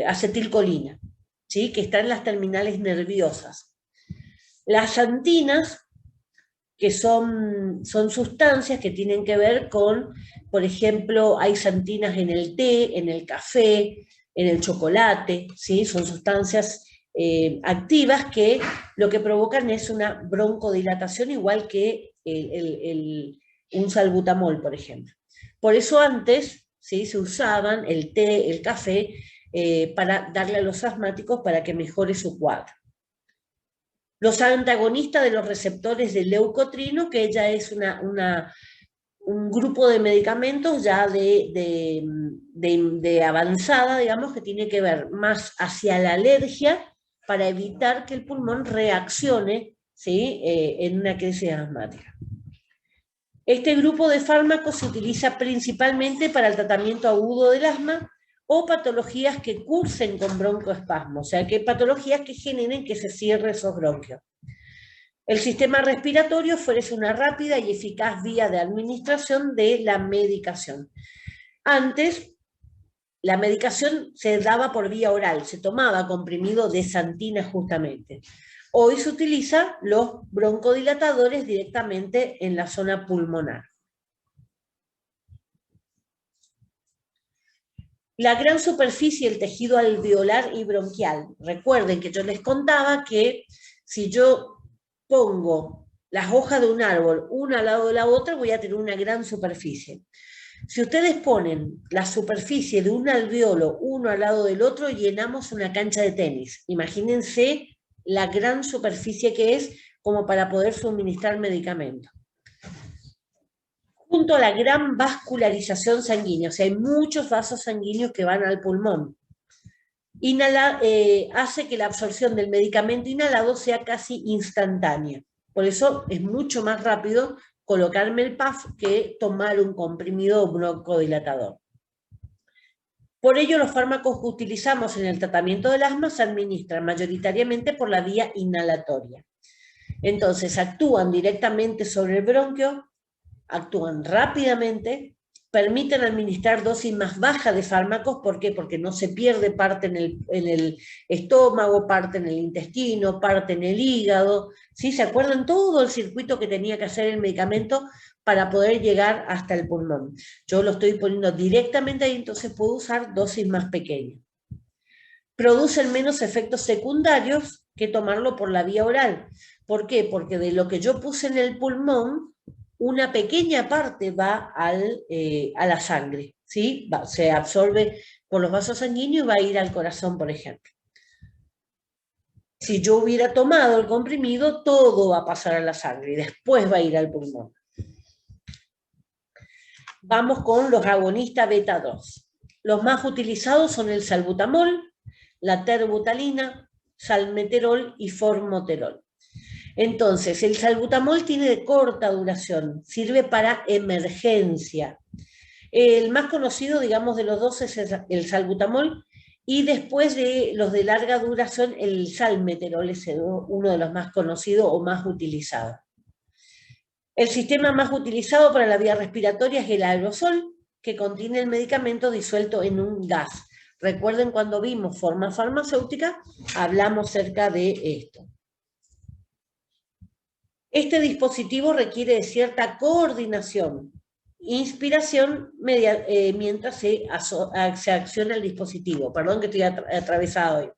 acetilcolina, ¿sí? Que está en las terminales nerviosas. Las xantinas, que son sustancias que tienen que ver con, por ejemplo, hay xantinas en el té, en el café, en el chocolate, ¿sí? Son sustancias activas que lo que provocan es una broncodilatación igual que un salbutamol, por ejemplo. Por eso antes, ¿sí? Se usaban el té, el café, para darle a los asmáticos para que mejore su cuadro. Los antagonistas de los receptores de leucotrino, que ya es un grupo de medicamentos ya de avanzada, digamos, que tiene que ver más hacia la alergia para evitar que el pulmón reaccione, ¿sí? En una crisis asmática. Este grupo de fármacos se utiliza principalmente para el tratamiento agudo del asma o patologías que cursen con broncoespasmo, o sea, que patologías que generen que se cierre esos bronquios. El sistema respiratorio ofrece una rápida y eficaz vía de administración de la medicación. Antes, la medicación se daba por vía oral, se tomaba comprimido de xantina justamente. Hoy se utilizan los broncodilatadores directamente en la zona pulmonar. La gran superficie, el tejido alveolar y bronquial. Recuerden que yo les contaba que si yo pongo las hojas de un árbol una al lado de la otra, voy a tener una gran superficie. Si ustedes ponen la superficie de un alveolo uno al lado del otro, llenamos una cancha de tenis. Imagínense la gran superficie que es como para poder suministrar medicamentos. Junto a la gran vascularización sanguínea, o sea, hay muchos vasos sanguíneos que van al pulmón. Hace que la absorción del medicamento inhalado sea casi instantánea. Por eso es mucho más rápido colocarme el PAF que tomar un comprimido broncodilatador. Por ello, los fármacos que utilizamos en el tratamiento del asma se administran mayoritariamente por la vía inhalatoria. Entonces, actúan directamente sobre el bronquio, actúan rápidamente, permiten administrar dosis más bajas de fármacos. ¿Por qué? Porque no se pierde parte en el estómago, parte en el intestino, parte en el hígado. ¿Sí? ¿Se acuerdan todo el circuito que tenía que hacer el medicamento para poder llegar hasta el pulmón? Yo lo estoy poniendo directamente ahí, entonces puedo usar dosis más pequeñas. Producen menos efectos secundarios que tomarlo por la vía oral. ¿Por qué? Porque de lo que yo puse en el pulmón, una pequeña parte va a la sangre, ¿sí? Se absorbe por los vasos sanguíneos y va a ir al corazón, por ejemplo. Si yo hubiera tomado el comprimido, todo va a pasar a la sangre y después va a ir al pulmón. Vamos con los agonistas beta 2. Los más utilizados son el salbutamol, la terbutalina, salmeterol y formoterol. Entonces, el salbutamol tiene de corta duración, sirve para emergencia. El más conocido, digamos, de los dos es el salbutamol, y después de los de larga duración, el salmeterol es uno de los más conocidos o más utilizados. El sistema más utilizado para la vía respiratoria es el aerosol, que contiene el medicamento disuelto en un gas. Recuerden, cuando vimos forma farmacéutica, hablamos cerca de esto. Este dispositivo requiere de cierta coordinación, inspiración mientras se acciona el dispositivo. Perdón que estoy atravesado hoy.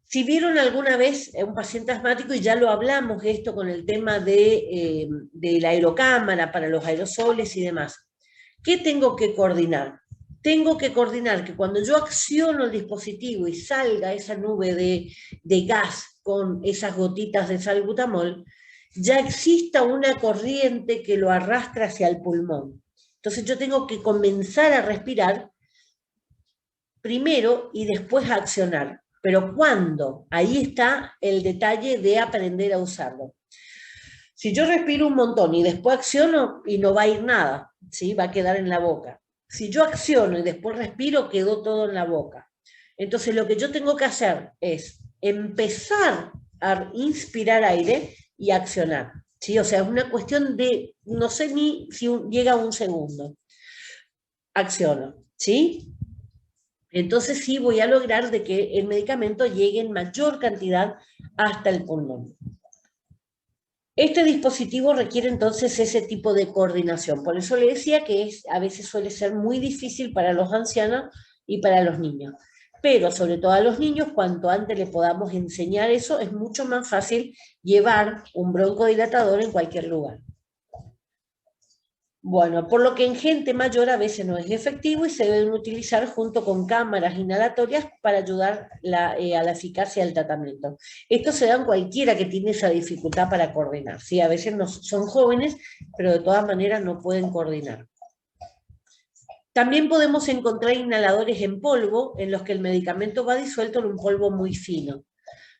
Si vieron alguna vez un paciente asmático, y ya lo hablamos de esto con el tema de la aerocámara para los aerosoles y demás, ¿qué tengo que coordinar? Tengo que coordinar que cuando yo acciono el dispositivo y salga esa nube de gas con esas gotitas de salbutamol, ya exista una corriente que lo arrastra hacia el pulmón. Entonces yo tengo que comenzar a respirar primero y después a accionar. Pero ¿cuándo? Ahí está el detalle de aprender a usarlo. Si yo respiro un montón y después acciono, y no va a ir nada, ¿sí? Va a quedar en la boca. Si yo acciono y después respiro, quedó todo en la boca. Entonces lo que yo tengo que hacer es empezar a inspirar aire y accionar, ¿sí? O sea, es una cuestión de, no sé ni si llega a un segundo. Acciono, ¿sí? Entonces sí voy a lograr de que el medicamento llegue en mayor cantidad hasta el pulmón. Este dispositivo requiere entonces ese tipo de coordinación. Por eso le decía que a veces suele ser muy difícil para los ancianos y para los niños. Pero sobre todo a los niños, cuanto antes le podamos enseñar eso, es mucho más fácil llevar un broncodilatador en cualquier lugar. Bueno, por lo que en gente mayor a veces no es efectivo y se deben utilizar junto con cámaras inhalatorias para ayudar a la eficacia del tratamiento. Esto se da en cualquiera que tiene esa dificultad para coordinar, ¿sí? A veces no, son jóvenes, pero de todas maneras no pueden coordinar. También podemos encontrar inhaladores en polvo, en los que el medicamento va disuelto en un polvo muy fino.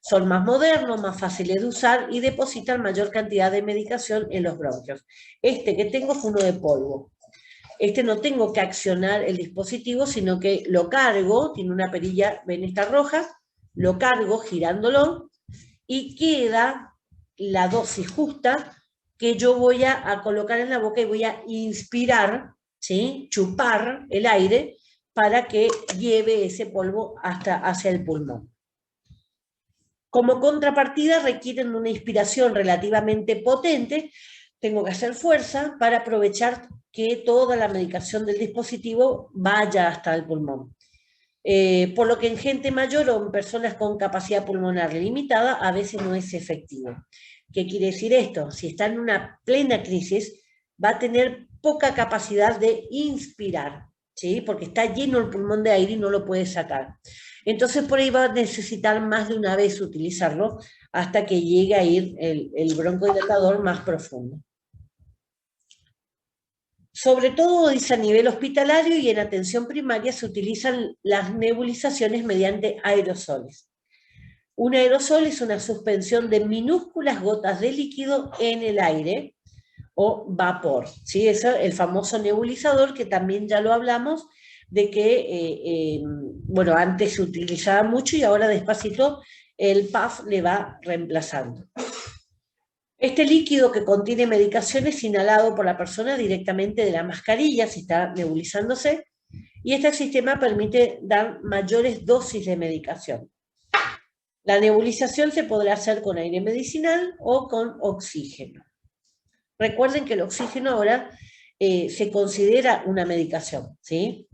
Son más modernos, más fáciles de usar y depositan mayor cantidad de medicación en los bronquios. Este que tengo es uno de polvo. Este no tengo que accionar el dispositivo, sino que lo cargo, tiene una perilla, ven esta roja, lo cargo girándolo y queda la dosis justa que yo voy a colocar en la boca y voy a inspirar, ¿sí? Chupar el aire para que lleve ese polvo hacia el pulmón. Como contrapartida requieren una inspiración relativamente potente, tengo que hacer fuerza para aprovechar que toda la medicación del dispositivo vaya hasta el pulmón. Por lo que en gente mayor o en personas con capacidad pulmonar limitada a veces no es efectivo. ¿Qué quiere decir esto? Si está en una plena crisis, va a tener poca capacidad de inspirar, ¿sí? Porque está lleno el pulmón de aire y no lo puede sacar. Entonces por ahí va a necesitar más de una vez utilizarlo hasta que llegue a ir el broncodilatador más profundo. Sobre todo dice a nivel hospitalario y en atención primaria se utilizan las nebulizaciones mediante aerosoles. Un aerosol es una suspensión de minúsculas gotas de líquido en el aire, o vapor, ¿sí? Es el famoso nebulizador, que también ya lo hablamos, de que, bueno, antes se utilizaba mucho y ahora despacito el PAF le va reemplazando. Este líquido que contiene medicación es inhalado por la persona directamente de la mascarilla, si está nebulizándose, y este sistema permite dar mayores dosis de medicación. La nebulización se podrá hacer con aire medicinal o con oxígeno. Recuerden que el oxígeno ahora se considera una medicación, ¿sí?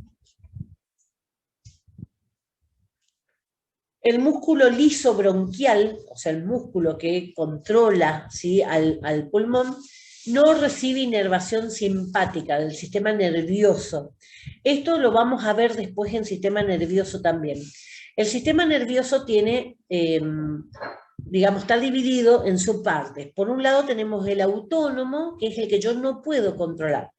El músculo liso bronquial, o sea, el músculo que controla, ¿sí?, al pulmón, no recibe inervación simpática del sistema nervioso. Esto lo vamos a ver después en sistema nervioso también. El sistema nervioso tiene, digamos, está dividido en subpartes. Por un lado tenemos el autónomo, que es el que yo no puedo controlar.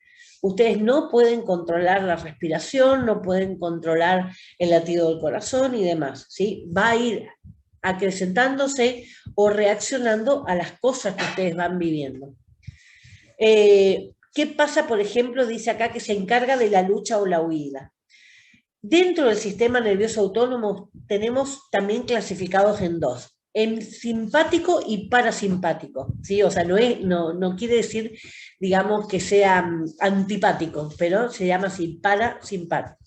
Ustedes no pueden controlar la respiración, no pueden controlar el latido del corazón y demás, ¿sí? Va a ir acrecentándose o reaccionando a las cosas que ustedes van viviendo. ¿Qué pasa, por ejemplo? Dice acá que se encarga de la lucha o la huida. Dentro del sistema nervioso autónomo tenemos también clasificados en dos, en simpático y parasimpático, ¿sí? O sea, no quiere decir, digamos, que sea antipático, pero se llama así, parasimpático.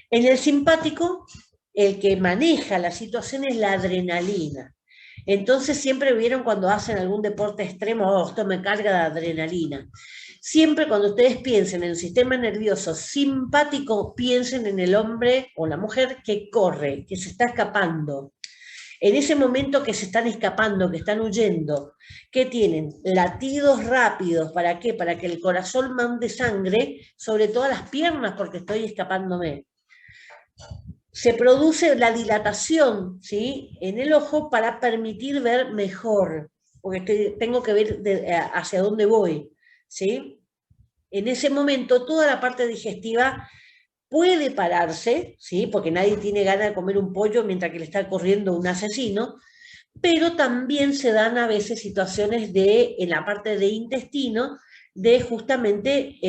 En el simpático, el que maneja la situación es la adrenalina. Entonces siempre vieron cuando hacen algún deporte extremo, oh, esto me carga de adrenalina. Siempre cuando ustedes piensen en el sistema nervioso simpático, piensen en el hombre o la mujer que corre, que se está escapando. En ese momento que se están escapando, que están huyendo, que tienen latidos rápidos, ¿para qué? Para que el corazón mande sangre, sobre todo a las piernas, porque estoy escapándome. Se produce la dilatación, ¿sí?, en el ojo para permitir ver mejor, porque tengo que ver hacia dónde voy, ¿sí? En ese momento toda la parte digestiva puede pararse, ¿sí?, porque nadie tiene ganas de comer un pollo mientras que le está corriendo un asesino, pero también se dan a veces situaciones en la parte de intestino, de justamente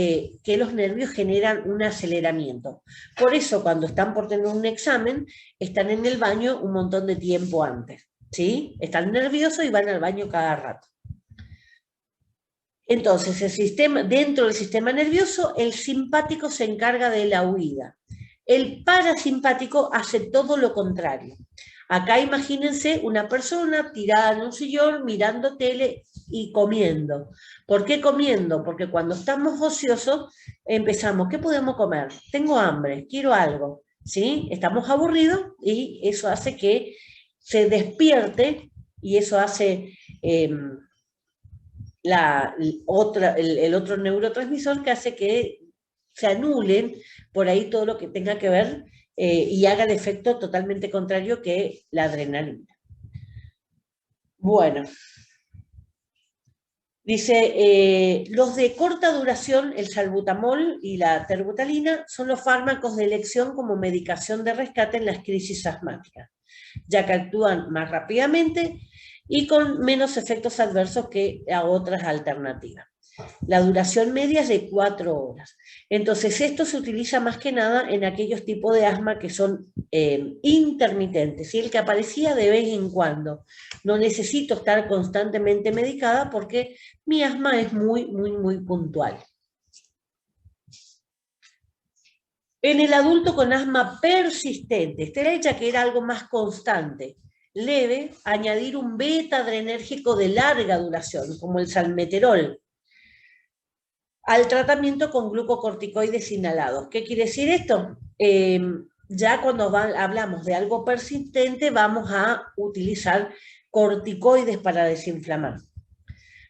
que los nervios generan un aceleramiento. Por eso cuando están por tener un examen, están en el baño un montón de tiempo antes, ¿sí? Están nerviosos y van al baño cada rato. Entonces, dentro del sistema nervioso, el simpático se encarga de la huida. El parasimpático hace todo lo contrario. Acá imagínense una persona tirada en un sillón, mirando tele y comiendo. ¿Por qué comiendo? Porque cuando estamos ociosos, empezamos, ¿qué podemos comer? Tengo hambre, quiero algo, ¿sí? Estamos aburridos y eso hace que se despierte y eso hace el otro neurotransmisor que hace que se anulen por ahí todo lo que tenga que ver y haga el efecto totalmente contrario que la adrenalina. Bueno, dice, los de corta duración, el salbutamol y la terbutalina, son los fármacos de elección como medicación de rescate en las crisis asmáticas, ya que actúan más rápidamente y con menos efectos adversos que a otras alternativas. La duración media es de 4 horas. Entonces, esto se utiliza más que nada en aquellos tipos de asma que son intermitentes, y el que aparecía de vez en cuando. No necesito estar constantemente medicada porque mi asma es muy, muy, muy puntual. En el adulto con asma persistente, esta era hecha que era algo más constante, leve, añadir un beta adrenérgico de larga duración, como el salmeterol, al tratamiento con glucocorticoides inhalados. ¿Qué quiere decir esto? Ya cuando hablamos de algo persistente, vamos a utilizar corticoides para desinflamar.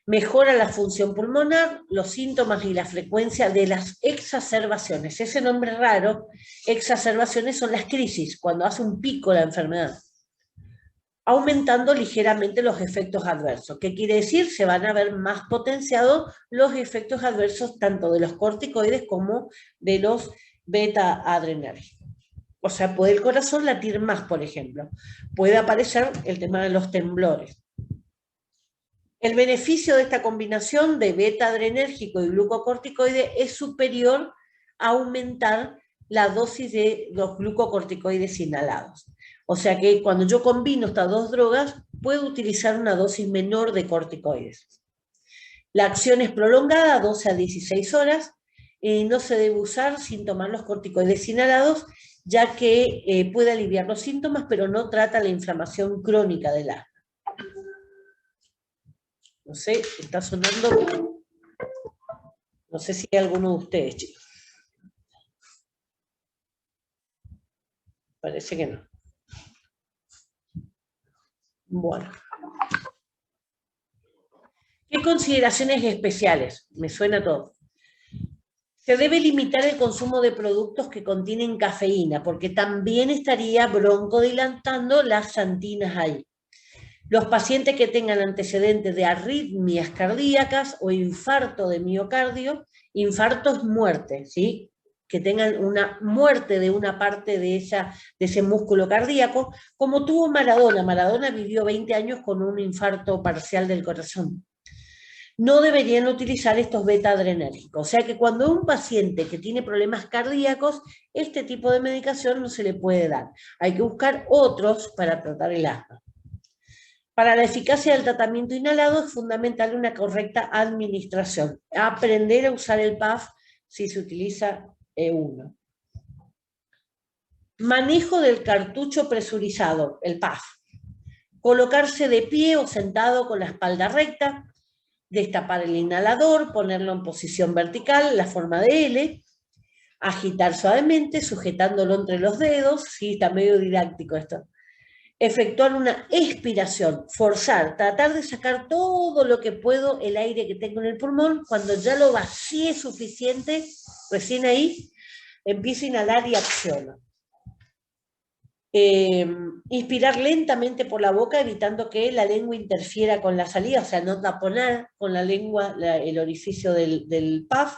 Mejora la función pulmonar, los síntomas y la frecuencia de las exacerbaciones. Ese nombre raro, exacerbaciones, son las crisis, cuando hace un pico la enfermedad. Aumentando ligeramente los efectos adversos. ¿Qué quiere decir? Se van a ver más potenciados los efectos adversos tanto de los corticoides como de los beta-adrenérgicos. O sea, puede el corazón latir más, por ejemplo. Puede aparecer el tema de los temblores. El beneficio de esta combinación de beta-adrenérgico y glucocorticoide es superior a aumentar la dosis de los glucocorticoides inhalados. O sea que cuando yo combino estas dos drogas, puedo utilizar una dosis menor de corticoides. La acción es prolongada, 12 a 16 horas, no se debe usar sin tomar los corticoides inhalados, ya que puede aliviar los síntomas, pero no trata la inflamación crónica del asma. No sé, está sonando. No sé si hay alguno de ustedes, chicos. Parece que no. Bueno. ¿Qué consideraciones especiales? Me suena todo. Se debe limitar el consumo de productos que contienen cafeína, porque también estaría broncodilatando las xantinas ahí. Los pacientes que tengan antecedentes de arritmias cardíacas o infarto de miocardio, infarto es muerte, ¿sí? Que tengan una muerte de una parte de ese músculo cardíaco, como tuvo Maradona. Maradona vivió 20 años con un infarto parcial del corazón. No deberían utilizar estos beta-adrenérgicos. O sea que cuando un paciente que tiene problemas cardíacos, este tipo de medicación no se le puede dar. Hay que buscar otros para tratar el asma. Para la eficacia del tratamiento inhalado es fundamental una correcta administración. Aprender a usar el PAF si se utiliza uno. Manejo del cartucho presurizado, el PAF. Colocarse de pie o sentado con la espalda recta, destapar el inhalador, ponerlo en posición vertical, la forma de L, agitar suavemente, sujetándolo entre los dedos, sí, está medio didáctico esto. Efectuar una expiración, forzar, tratar de sacar todo lo que puedo, el aire que tengo en el pulmón, cuando ya lo vacíe suficiente, recién ahí, empiezo a inhalar y acciono. Inspirar lentamente por la boca, evitando que la lengua interfiera con la salida, o sea, no taponar con la lengua el orificio del PAF.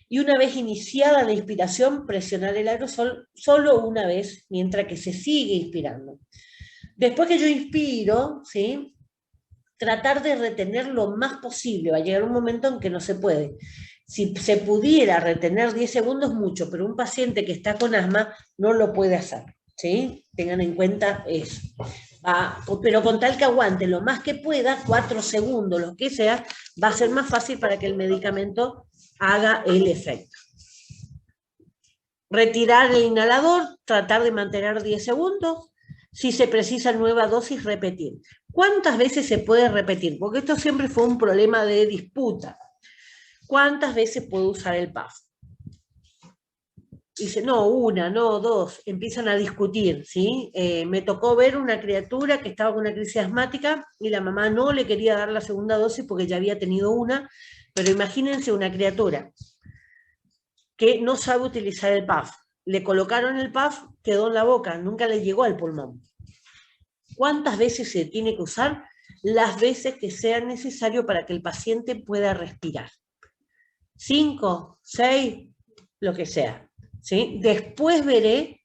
Y una vez iniciada la inspiración, presionar el aerosol solo una vez, mientras que se sigue inspirando. Después que yo inspiro, ¿sí? Tratar de retener lo más posible. Va a llegar un momento en que no se puede. Si se pudiera retener 10 segundos, mucho, pero un paciente que está con asma no lo puede hacer. ¿Sí? Tengan en cuenta eso. Pero con tal que aguante lo más que pueda, 4 segundos, lo que sea, va a ser más fácil para que el medicamento haga el efecto. Retirar el inhalador, tratar de mantener 10 segundos. Si se precisa nueva dosis, repetir. ¿Cuántas veces se puede repetir? Porque esto siempre fue un problema de disputa. ¿Cuántas veces puedo usar el PAF? Dice, no, una, no, dos. Empiezan a discutir, ¿sí? Me tocó ver una criatura que estaba con una crisis asmática y la mamá no le quería dar la segunda dosis porque ya había tenido una, pero imagínense una criatura que no sabe utilizar el PAF. Le colocaron el PAF, quedó en la boca, nunca le llegó al pulmón. ¿Cuántas veces se tiene que usar? Las veces que sea necesario para que el paciente pueda respirar. 5, 6, lo que sea. ¿Sí? Después veré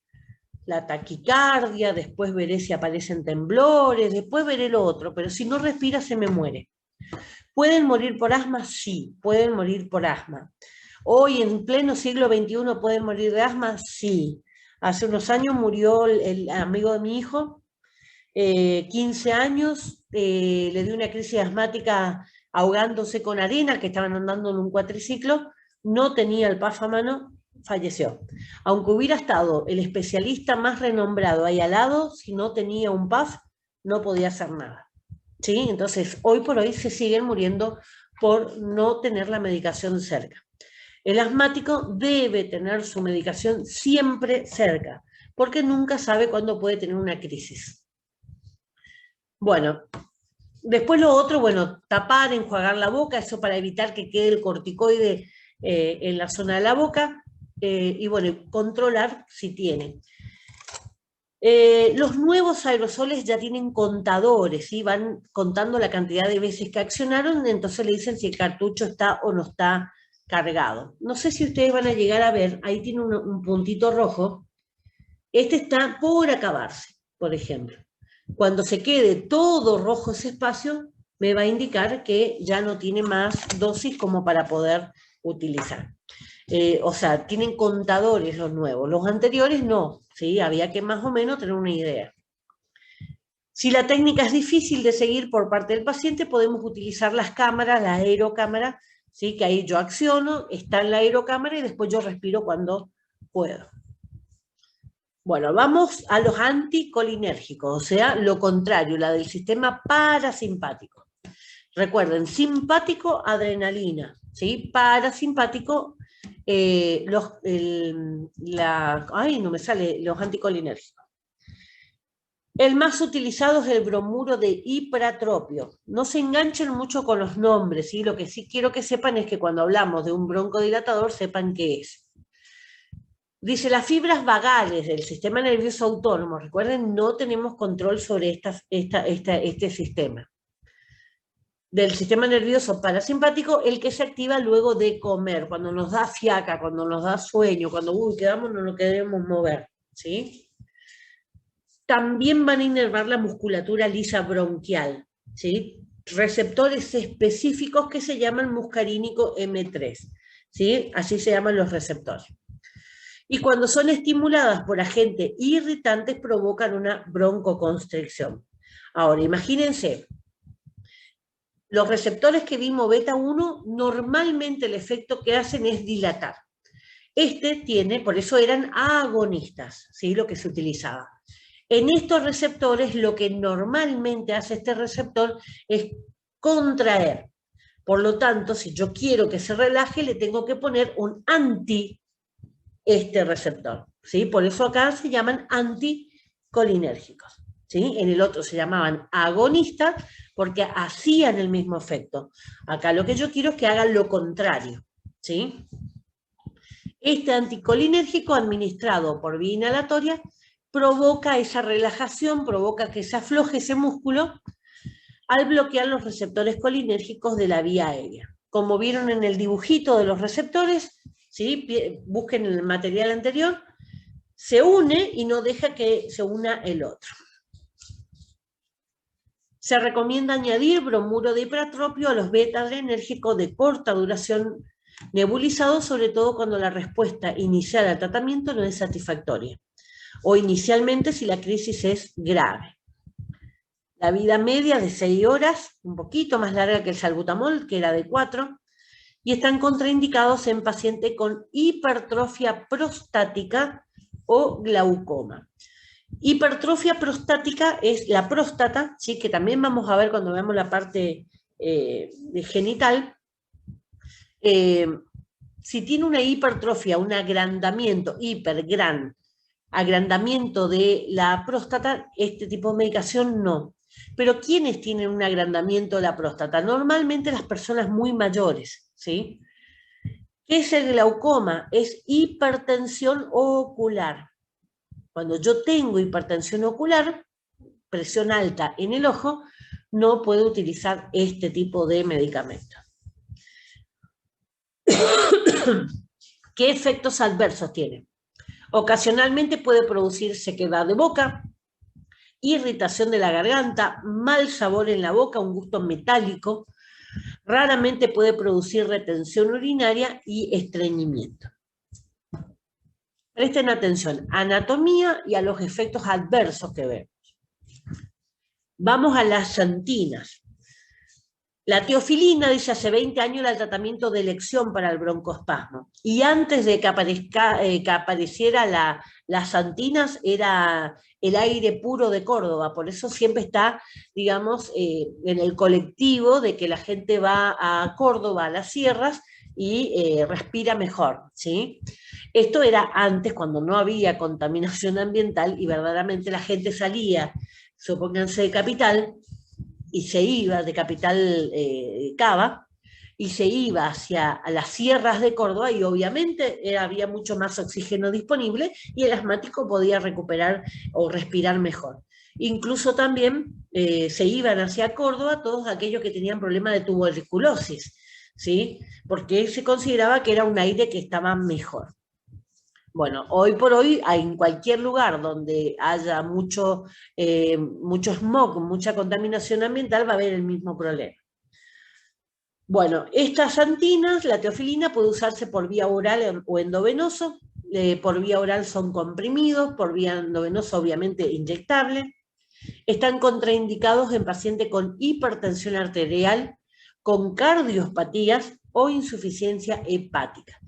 la taquicardia, después veré si aparecen temblores, después veré lo otro, pero si no respira se me muere. ¿Pueden morir por asma? Sí, pueden morir por asma. Hoy, en pleno siglo XXI, ¿pueden morir de asma? Sí. Hace unos años murió el amigo de mi hijo, 15 años, le dio una crisis asmática ahogándose con arena, que estaban andando en un cuatriciclo, no tenía el PAF a mano, falleció. Aunque hubiera estado el especialista más renombrado ahí al lado, si no tenía un PAF, no podía hacer nada. ¿Sí? Entonces, hoy por hoy se siguen muriendo por no tener la medicación cerca. El asmático debe tener su medicación siempre cerca, porque nunca sabe cuándo puede tener una crisis. Bueno, después lo otro, bueno, tapar, enjuagar la boca, eso para evitar que quede el corticoide en la zona de la boca, y bueno, controlar si tiene. Los nuevos aerosoles ya tienen contadores, ¿sí? Van contando la cantidad de veces que accionaron, entonces le dicen si el cartucho está o no está cargado. No sé si ustedes van a llegar a ver, ahí tiene un puntito rojo. Este está por acabarse, por ejemplo. Cuando se quede todo rojo ese espacio, me va a indicar que ya no tiene más dosis como para poder utilizar. O sea, tienen contadores los nuevos, los anteriores no, ¿sí? Había que más o menos tener una idea. Si la técnica es difícil de seguir por parte del paciente, podemos utilizar las cámaras, la aerocámara, ¿sí? Que ahí yo acciono, está en la aerocámara y después yo respiro cuando puedo. Bueno, vamos a los anticolinérgicos, o sea, lo contrario, la del sistema parasimpático. Recuerden, simpático, adrenalina, ¿sí? Parasimpático, no me sale, los anticolinérgicos. El más utilizado es el bromuro de ipratropio. No se enganchen mucho con los nombres, ¿sí? Lo que sí quiero que sepan es que cuando hablamos de un broncodilatador, sepan qué es. Dice, las fibras vagales del sistema nervioso autónomo, recuerden, no tenemos control sobre este sistema. Del sistema nervioso parasimpático, el que se activa luego de comer, cuando nos da fiaca, cuando nos da sueño, cuando quedamos, no nos queremos mover, ¿sí? También van a inervar la musculatura lisa bronquial, ¿sí? Receptores específicos que se llaman muscarínico M3, ¿sí? Así se llaman los receptores. Y cuando son estimuladas por agentes irritantes provocan una broncoconstricción. Ahora, imagínense, los receptores que vimos beta 1, normalmente el efecto que hacen es dilatar. Por eso eran agonistas, ¿sí? Lo que se utilizaba. En estos receptores, lo que normalmente hace este receptor es contraer. Por lo tanto, si yo quiero que se relaje, le tengo que poner un anti este receptor, ¿sí? Por eso acá se llaman anticolinérgicos, ¿sí? En el otro se llamaban agonistas porque hacían el mismo efecto. Acá lo que yo quiero es que hagan lo contrario, ¿sí? Este anticolinérgico administrado por vía inhalatoria provoca esa relajación, provoca que se afloje ese músculo al bloquear los receptores colinérgicos de la vía aérea. Como vieron en el dibujito de los receptores, ¿sí? Busquen el material anterior, se une y no deja que se una el otro. Se recomienda añadir bromuro de ipratropio a los beta-adrenérgicos de corta duración nebulizados, sobre todo cuando la respuesta inicial al tratamiento no es satisfactoria, o inicialmente si la crisis es grave. La vida media de 6 horas, un poquito más larga que el salbutamol, que era de 4, y están contraindicados en pacientes con hipertrofia prostática o glaucoma. Hipertrofia prostática es la próstata, ¿sí? Que también vamos a ver cuando veamos la parte genital. Si tiene una hipertrofia, un agrandamiento, agrandamiento de la próstata, este tipo de medicación no. Pero ¿quiénes tienen un agrandamiento de la próstata? Normalmente las personas muy mayores, ¿sí? ¿Qué es el glaucoma? Es hipertensión ocular. Cuando yo tengo hipertensión ocular, presión alta en el ojo, no puedo utilizar este tipo de medicamento. ¿Qué efectos adversos tiene? Ocasionalmente puede producir sequedad de boca, irritación de la garganta, mal sabor en la boca, un gusto metálico. Raramente puede producir retención urinaria y estreñimiento. Presten atención, anatomía y a los efectos adversos que vemos. Vamos a las xantinas. La teofilina dice hace 20 años era el tratamiento de elección para el broncoespasmo. Y antes de que apareciera las xantinas era el aire puro de Córdoba. Por eso siempre está, digamos, en el colectivo de que la gente va a Córdoba, a las sierras, y respira mejor, ¿sí? Esto era antes, cuando no había contaminación ambiental y verdaderamente la gente salía, supónganse de Capital, y se iba de Capital Cava, y se iba hacia las sierras de Córdoba, y obviamente había mucho más oxígeno disponible, y el asmático podía recuperar o respirar mejor. Incluso también se iban hacia Córdoba todos aquellos que tenían problemas de tuberculosis, ¿sí? Porque se consideraba que era un aire que estaba mejor. Bueno, hoy por hoy, en cualquier lugar donde haya mucho smog, mucha contaminación ambiental, va a haber el mismo problema. Bueno, estas antinas, la teofilina puede usarse por vía oral o endovenoso. Por vía oral son comprimidos, por vía endovenosa obviamente inyectable. Están contraindicados en pacientes con hipertensión arterial, con cardiopatías o insuficiencia hepática.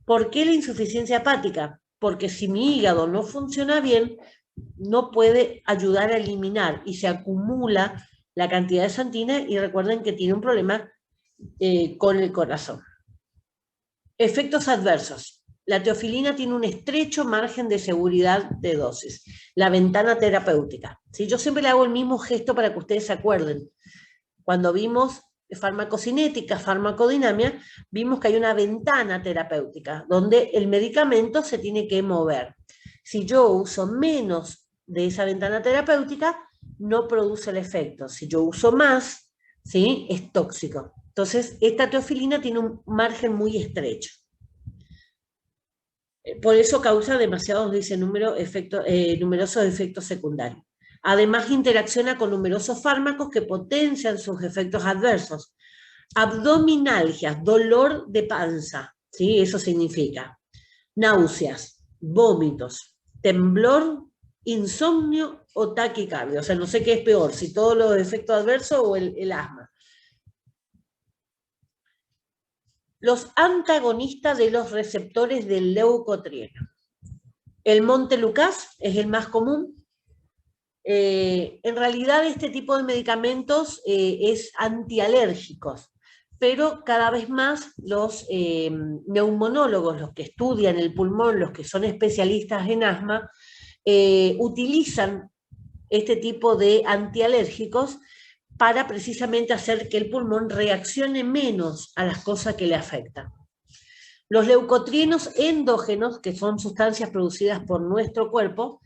¿Por qué la insuficiencia hepática? Porque si mi hígado no funciona bien, no puede ayudar a eliminar y se acumula la cantidad de santina, y recuerden que tiene un problema con el corazón. Efectos adversos. La teofilina tiene un estrecho margen de seguridad de dosis, la ventana terapéutica. ¿Sí? Yo siempre le hago el mismo gesto para que ustedes se acuerden. Cuando vimos farmacocinética, farmacodinamia, vimos que hay una ventana terapéutica donde el medicamento se tiene que mover. Si yo uso menos de esa ventana terapéutica, no produce el efecto. Si yo uso más, ¿sí? Es tóxico. Entonces, esta teofilina tiene un margen muy estrecho. Por eso causa demasiados, dice, numerosos efectos secundarios. Además, interacciona con numerosos fármacos que potencian sus efectos adversos. Abdominalgias, dolor de panza, ¿sí? Eso significa náuseas, vómitos, temblor, insomnio o taquicardia. O sea, no sé qué es peor, si todos los efectos adversos o el asma. Los antagonistas de los receptores del leucotrieno. El Montelukast es el más común. En realidad este tipo de medicamentos es antialérgicos, pero cada vez más los neumonólogos, los que estudian el pulmón, los que son especialistas en asma, utilizan este tipo de antialérgicos para precisamente hacer que el pulmón reaccione menos a las cosas que le afectan. Los leucotrienos endógenos, que son sustancias producidas por nuestro cuerpo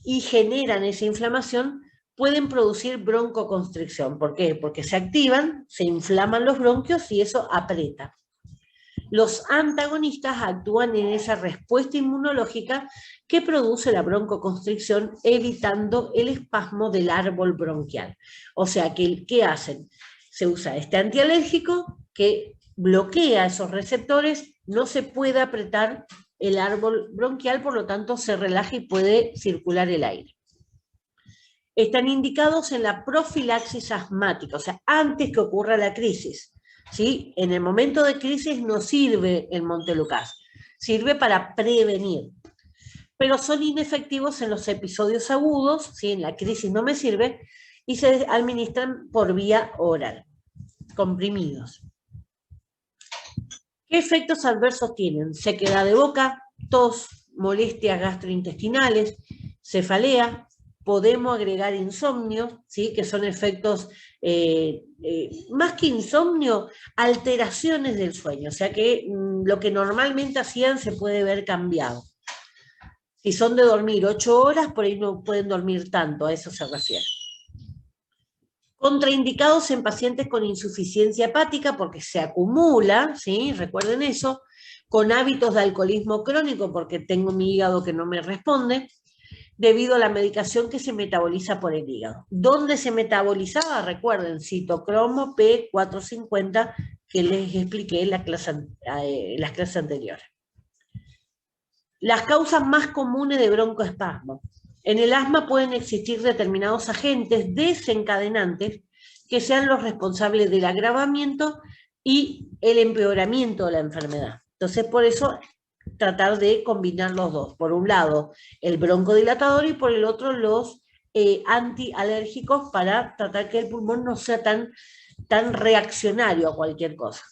y generan esa inflamación, pueden producir broncoconstricción. ¿Por qué? Porque se activan, se inflaman los bronquios y eso aprieta. Los antagonistas actúan en esa respuesta inmunológica que produce la broncoconstricción, evitando el espasmo del árbol bronquial. O sea, ¿qué hacen? Se usa este antialérgico que bloquea esos receptores, no se puede apretar el árbol bronquial, por lo tanto se relaja y puede circular el aire. Están indicados en la profilaxis asmática, o sea, antes que ocurra la crisis. ¿Sí? En el momento de crisis no sirve el Montelukast, sirve para prevenir, pero son inefectivos en los episodios agudos, ¿sí? En la crisis no me sirve, y se administran por vía oral, comprimidos. ¿Qué efectos adversos tienen? Sequedad de boca, tos, molestias gastrointestinales, cefalea. Podemos agregar insomnio, ¿sí? Que son efectos, más que insomnio, alteraciones del sueño. O sea que lo que normalmente hacían se puede ver cambiado. Si son de dormir 8 horas, por ahí no pueden dormir tanto, a eso se refiere. Contraindicados en pacientes con insuficiencia hepática porque se acumula, ¿sí? Recuerden eso, con hábitos de alcoholismo crónico porque tengo mi hígado que no me responde, debido a la medicación que se metaboliza por el hígado. ¿Dónde se metabolizaba? Recuerden, citocromo P450, que les expliqué en las clases anteriores. Las causas más comunes de broncoespasmo. En el asma pueden existir determinados agentes desencadenantes que sean los responsables del agravamiento y el empeoramiento de la enfermedad. Entonces, por eso, tratar de combinar los dos. Por un lado, el broncodilatador y por el otro, los antialérgicos para tratar que el pulmón no sea tan reaccionario a cualquier cosa.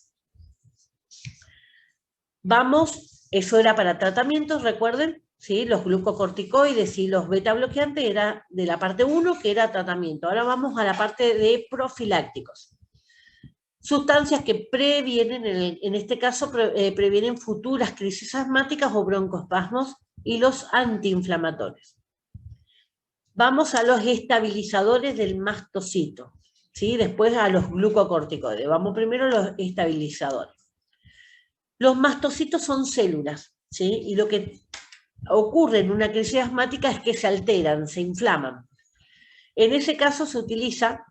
Vamos, eso era para tratamientos, recuerden, ¿sí? Los glucocorticoides y los beta bloqueantes era de la parte 1, que era tratamiento. Ahora vamos a la parte de profilácticos. Sustancias que previenen, en este caso, previenen futuras crisis asmáticas o broncoespasmos, y los antiinflamatorios. Vamos a los estabilizadores del mastocito, ¿sí? Después a los glucocorticoides. Vamos primero a los estabilizadores. Los mastocitos son células, ¿sí? Y lo que ocurre en una crisis asmática es que se alteran, se inflaman. En ese caso se utiliza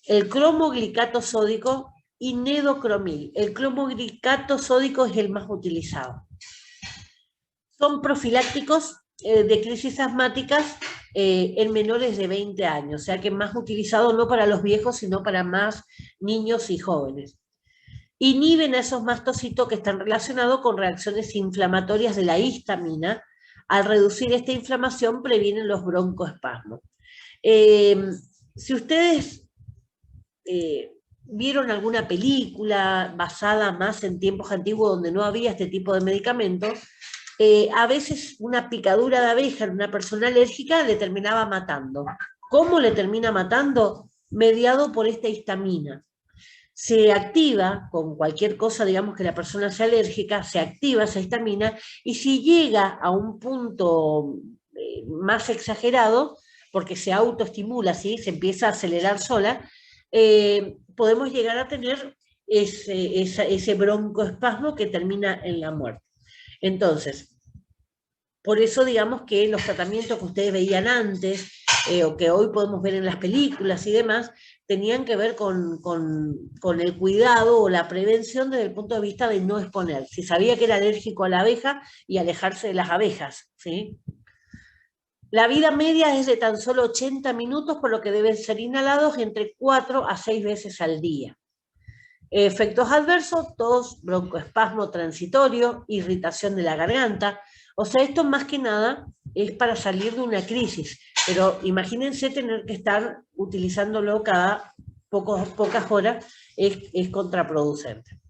el cromoglicato sódico y nedocromil. El clomogricato sódico es el más utilizado. Son profilácticos de crisis asmáticas en menores de 20 años, o sea que más utilizado no para los viejos, sino para más niños y jóvenes. Inhiben a esos mastocitos que están relacionados con reacciones inflamatorias de la histamina. Al reducir esta inflamación previenen los broncoespasmos. Si ustedes vieron alguna película basada más en tiempos antiguos donde no había este tipo de medicamentos, a veces una picadura de abeja en una persona alérgica le terminaba matando. ¿Cómo le termina matando? Mediado por esta histamina. Se activa con cualquier cosa, digamos que la persona sea alérgica, se activa esa histamina, y si llega a un punto más exagerado, porque se autoestimula, ¿sí? Se empieza a acelerar sola, podemos llegar a tener ese broncoespasmo que termina en la muerte. Entonces, por eso digamos que los tratamientos que ustedes veían antes, o que hoy podemos ver en las películas y demás, tenían que ver con el cuidado o la prevención desde el punto de vista de no exponer. Si sabía que era alérgico a la abeja, y alejarse de las abejas, ¿sí? La vida media es de tan solo 80 minutos, por lo que deben ser inhalados entre 4 a 6 veces al día. Efectos adversos: tos, broncoespasmo transitorio, irritación de la garganta. O sea, esto más que nada es para salir de una crisis, pero imagínense tener que estar utilizándolo cada pocas horas, es contraproducente.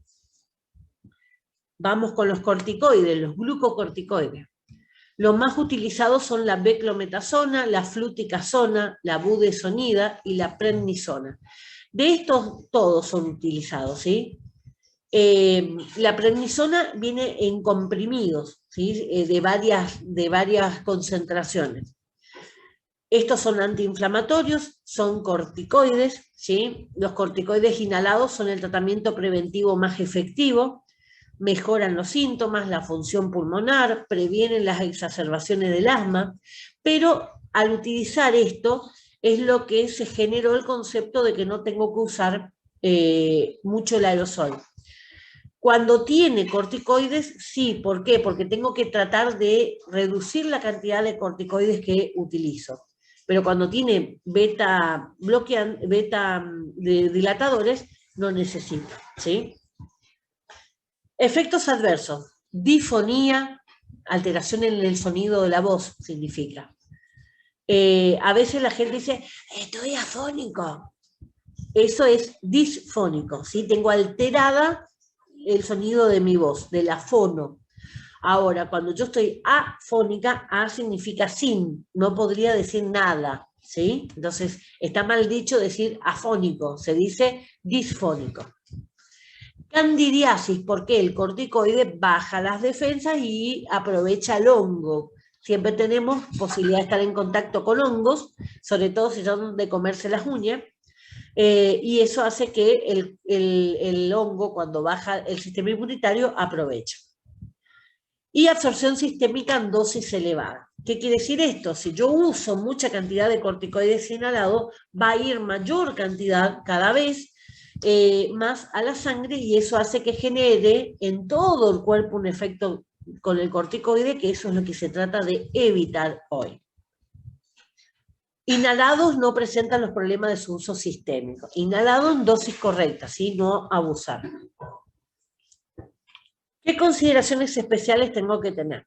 Vamos con los corticoides, los glucocorticoides. Los más utilizados son la beclometasona, la fluticasona, la budesonida y la prednisona. De estos todos son utilizados, ¿sí? La prednisona viene en comprimidos, ¿sí? de varias concentraciones. Estos son antiinflamatorios, son corticoides, ¿sí? Los corticoides inhalados son el tratamiento preventivo más efectivo, mejoran los síntomas, la función pulmonar, previenen las exacerbaciones del asma, pero al utilizar esto es lo que se generó el concepto de que no tengo que usar mucho el aerosol. Cuando tiene corticoides, sí. ¿Por qué? Porque tengo que tratar de reducir la cantidad de corticoides que utilizo. Pero cuando tiene beta dilatadores, no necesito, ¿sí? Efectos adversos: disfonía, alteración en el sonido de la voz, significa. A veces la gente dice, estoy afónico. Eso es disfónico, ¿sí? Tengo alterada el sonido de mi voz, del afono. Ahora, cuando yo estoy afónica, A significa sin, no podría decir nada, ¿sí? Entonces, está mal dicho decir afónico, se dice disfónico. Candidiasis, porque el corticoide baja las defensas y aprovecha el hongo. Siempre tenemos posibilidad de estar en contacto con hongos, sobre todo si son de comerse las uñas, y eso hace que el hongo, cuando baja el sistema inmunitario, aprovecha. Y absorción sistémica en dosis elevada. ¿Qué quiere decir esto? Si yo uso mucha cantidad de corticoides inhalados, va a ir mayor cantidad cada vez más a la sangre, y eso hace que genere en todo el cuerpo un efecto con el corticoide, que eso es lo que se trata de evitar hoy. Inhalados no presentan los problemas de su uso sistémico. Inhalado en dosis correctas, ¿sí? No abusar. ¿Qué consideraciones especiales tengo que tener?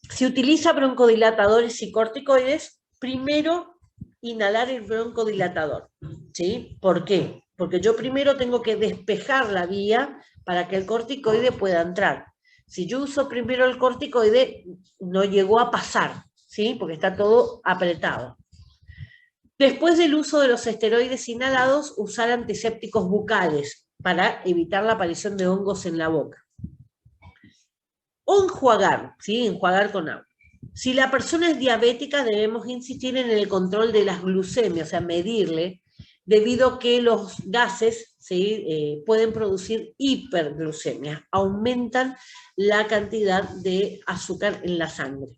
Si utiliza broncodilatadores y corticoides, primero inhalar el broncodilatador, ¿sí? ¿Por qué? Porque yo primero tengo que despejar la vía para que el corticoide pueda entrar. Si yo uso primero el corticoide, no llegó a pasar, ¿sí? Porque está todo apretado. Después del uso de los esteroides inhalados, usar antisépticos bucales para evitar la aparición de hongos en la boca. O enjuagar, ¿sí? Enjuagar con agua. Si la persona es diabética, debemos insistir en el control de las glucemias, o sea, medirle, debido a que los gases, ¿sí? Pueden producir hiperglucemia, aumentan la cantidad de azúcar en la sangre.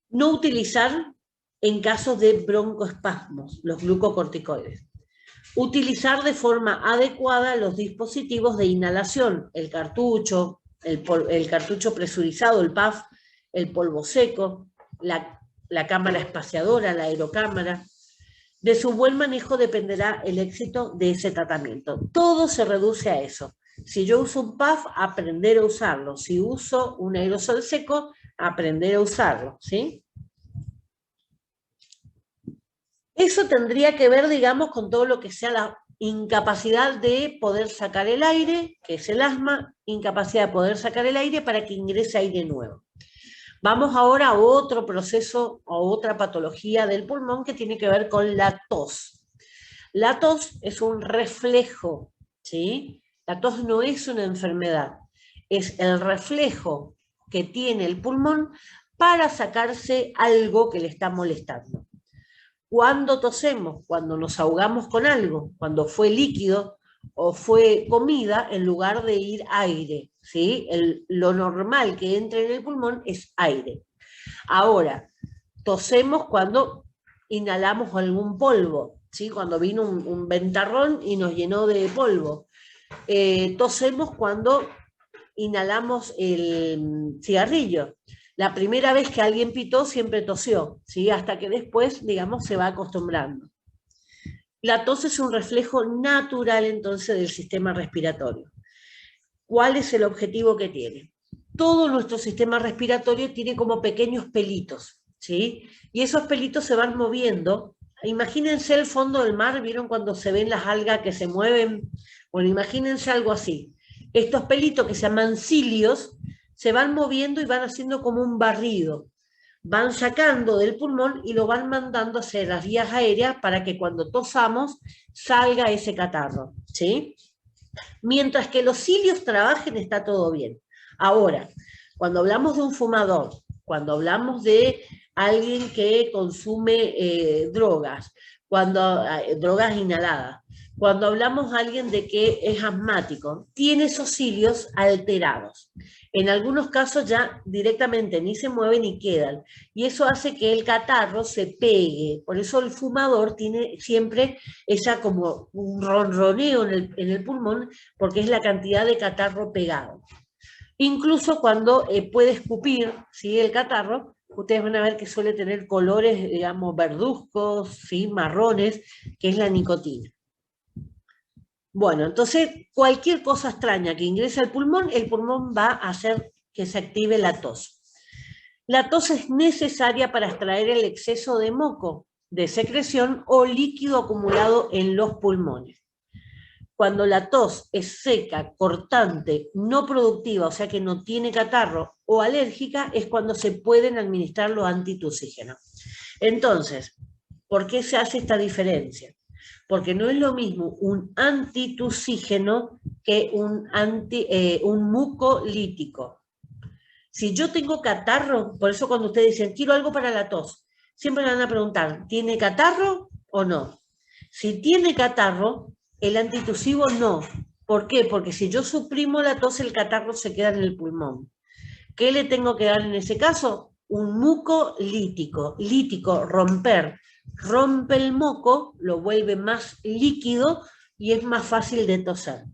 No utilizar en casos de broncoespasmos los glucocorticoides. Utilizar de forma adecuada los dispositivos de inhalación, el cartucho, el cartucho presurizado, el PAF, el polvo seco, la cámara espaciadora, la aerocámara. De su buen manejo dependerá el éxito de ese tratamiento. Todo se reduce a eso. Si yo uso un PAF, aprender a usarlo. Si uso un aerosol seco, aprender a usarlo, ¿sí? Eso tendría que ver, digamos, con todo lo que sea la incapacidad de poder sacar el aire, que es el asma, incapacidad de poder sacar el aire para que ingrese aire nuevo. Vamos ahora a otro proceso o otra patología del pulmón que tiene que ver con la tos. La tos es un reflejo, ¿sí? La tos no es una enfermedad, es el reflejo que tiene el pulmón para sacarse algo que le está molestando. Cuando tosemos, cuando nos ahogamos con algo, cuando fue líquido o fue comida, en lugar de ir aire, ¿sí? Lo normal que entre en el pulmón es aire. Ahora, tosemos cuando inhalamos algún polvo, ¿sí? Cuando vino un ventarrón y nos llenó de polvo. Tosemos cuando inhalamos el cigarrillo. La primera vez que alguien pitó siempre tosió, ¿sí? Hasta que después, digamos, se va acostumbrando. La tos es un reflejo natural entonces del sistema respiratorio. ¿Cuál es el objetivo que tiene? Todo nuestro sistema respiratorio tiene como pequeños pelitos, ¿sí? Y esos pelitos se van moviendo. Imagínense el fondo del mar, ¿vieron cuando se ven las algas que se mueven? Bueno, imagínense algo así. Estos pelitos que se llaman cilios se van moviendo y van haciendo como un barrido. Van sacando del pulmón y lo van mandando hacia las vías aéreas para que cuando tosamos salga ese catarro, ¿sí? Mientras que los cilios trabajen está todo bien. Ahora, cuando hablamos de un fumador, cuando hablamos de alguien que consume drogas, drogas inhaladas, cuando hablamos de alguien de que es asmático, tiene esos cilios alterados. En algunos casos ya directamente ni se mueven ni quedan. Y eso hace que el catarro se pegue. Por eso el fumador tiene siempre esa como un ronroneo en el pulmón, porque es la cantidad de catarro pegado. Incluso cuando puede escupir, ¿sí? El catarro, ustedes van a ver que suele tener colores, digamos, verduzcos, ¿sí? Marrones, que es la nicotina. Bueno, entonces cualquier cosa extraña que ingrese al pulmón, el pulmón va a hacer que se active la tos. La tos es necesaria para extraer el exceso de moco, de secreción o líquido acumulado en los pulmones. Cuando la tos es seca, cortante, no productiva, o sea que no tiene catarro, o alérgica, es cuando se pueden administrar los antitusígenos. Entonces, ¿por qué se hace esta diferencia? Porque no es lo mismo un antitusígeno que un mucolítico. Si yo tengo catarro, por eso cuando ustedes dicen, quiero algo para la tos, siempre me van a preguntar, ¿tiene catarro o no? Si tiene catarro, el antitusivo no. ¿Por qué? Porque si yo suprimo la tos, el catarro se queda en el pulmón. ¿Qué le tengo que dar en ese caso? Un mucolítico. Lítico, romper. Rompe el moco, lo vuelve más líquido y es más fácil de toser.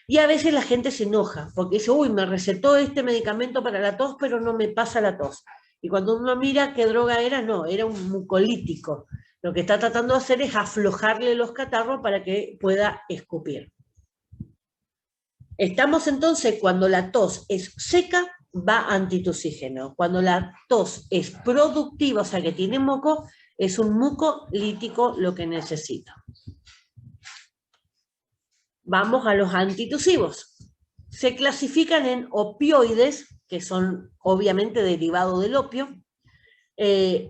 Y a veces la gente se enoja, porque dice, uy, me recetó este medicamento para la tos, pero no me pasa la tos. Y cuando uno mira qué droga era, no, era un mucolítico. Lo que está tratando de hacer es aflojarle los catarros para que pueda escupir. Estamos entonces, cuando la tos es seca, va antitusígeno. Cuando la tos es productiva, o sea que tiene moco, es un mucolítico lo que necesita. Vamos a los antitusivos. Se clasifican en opioides, que son obviamente derivados del opio.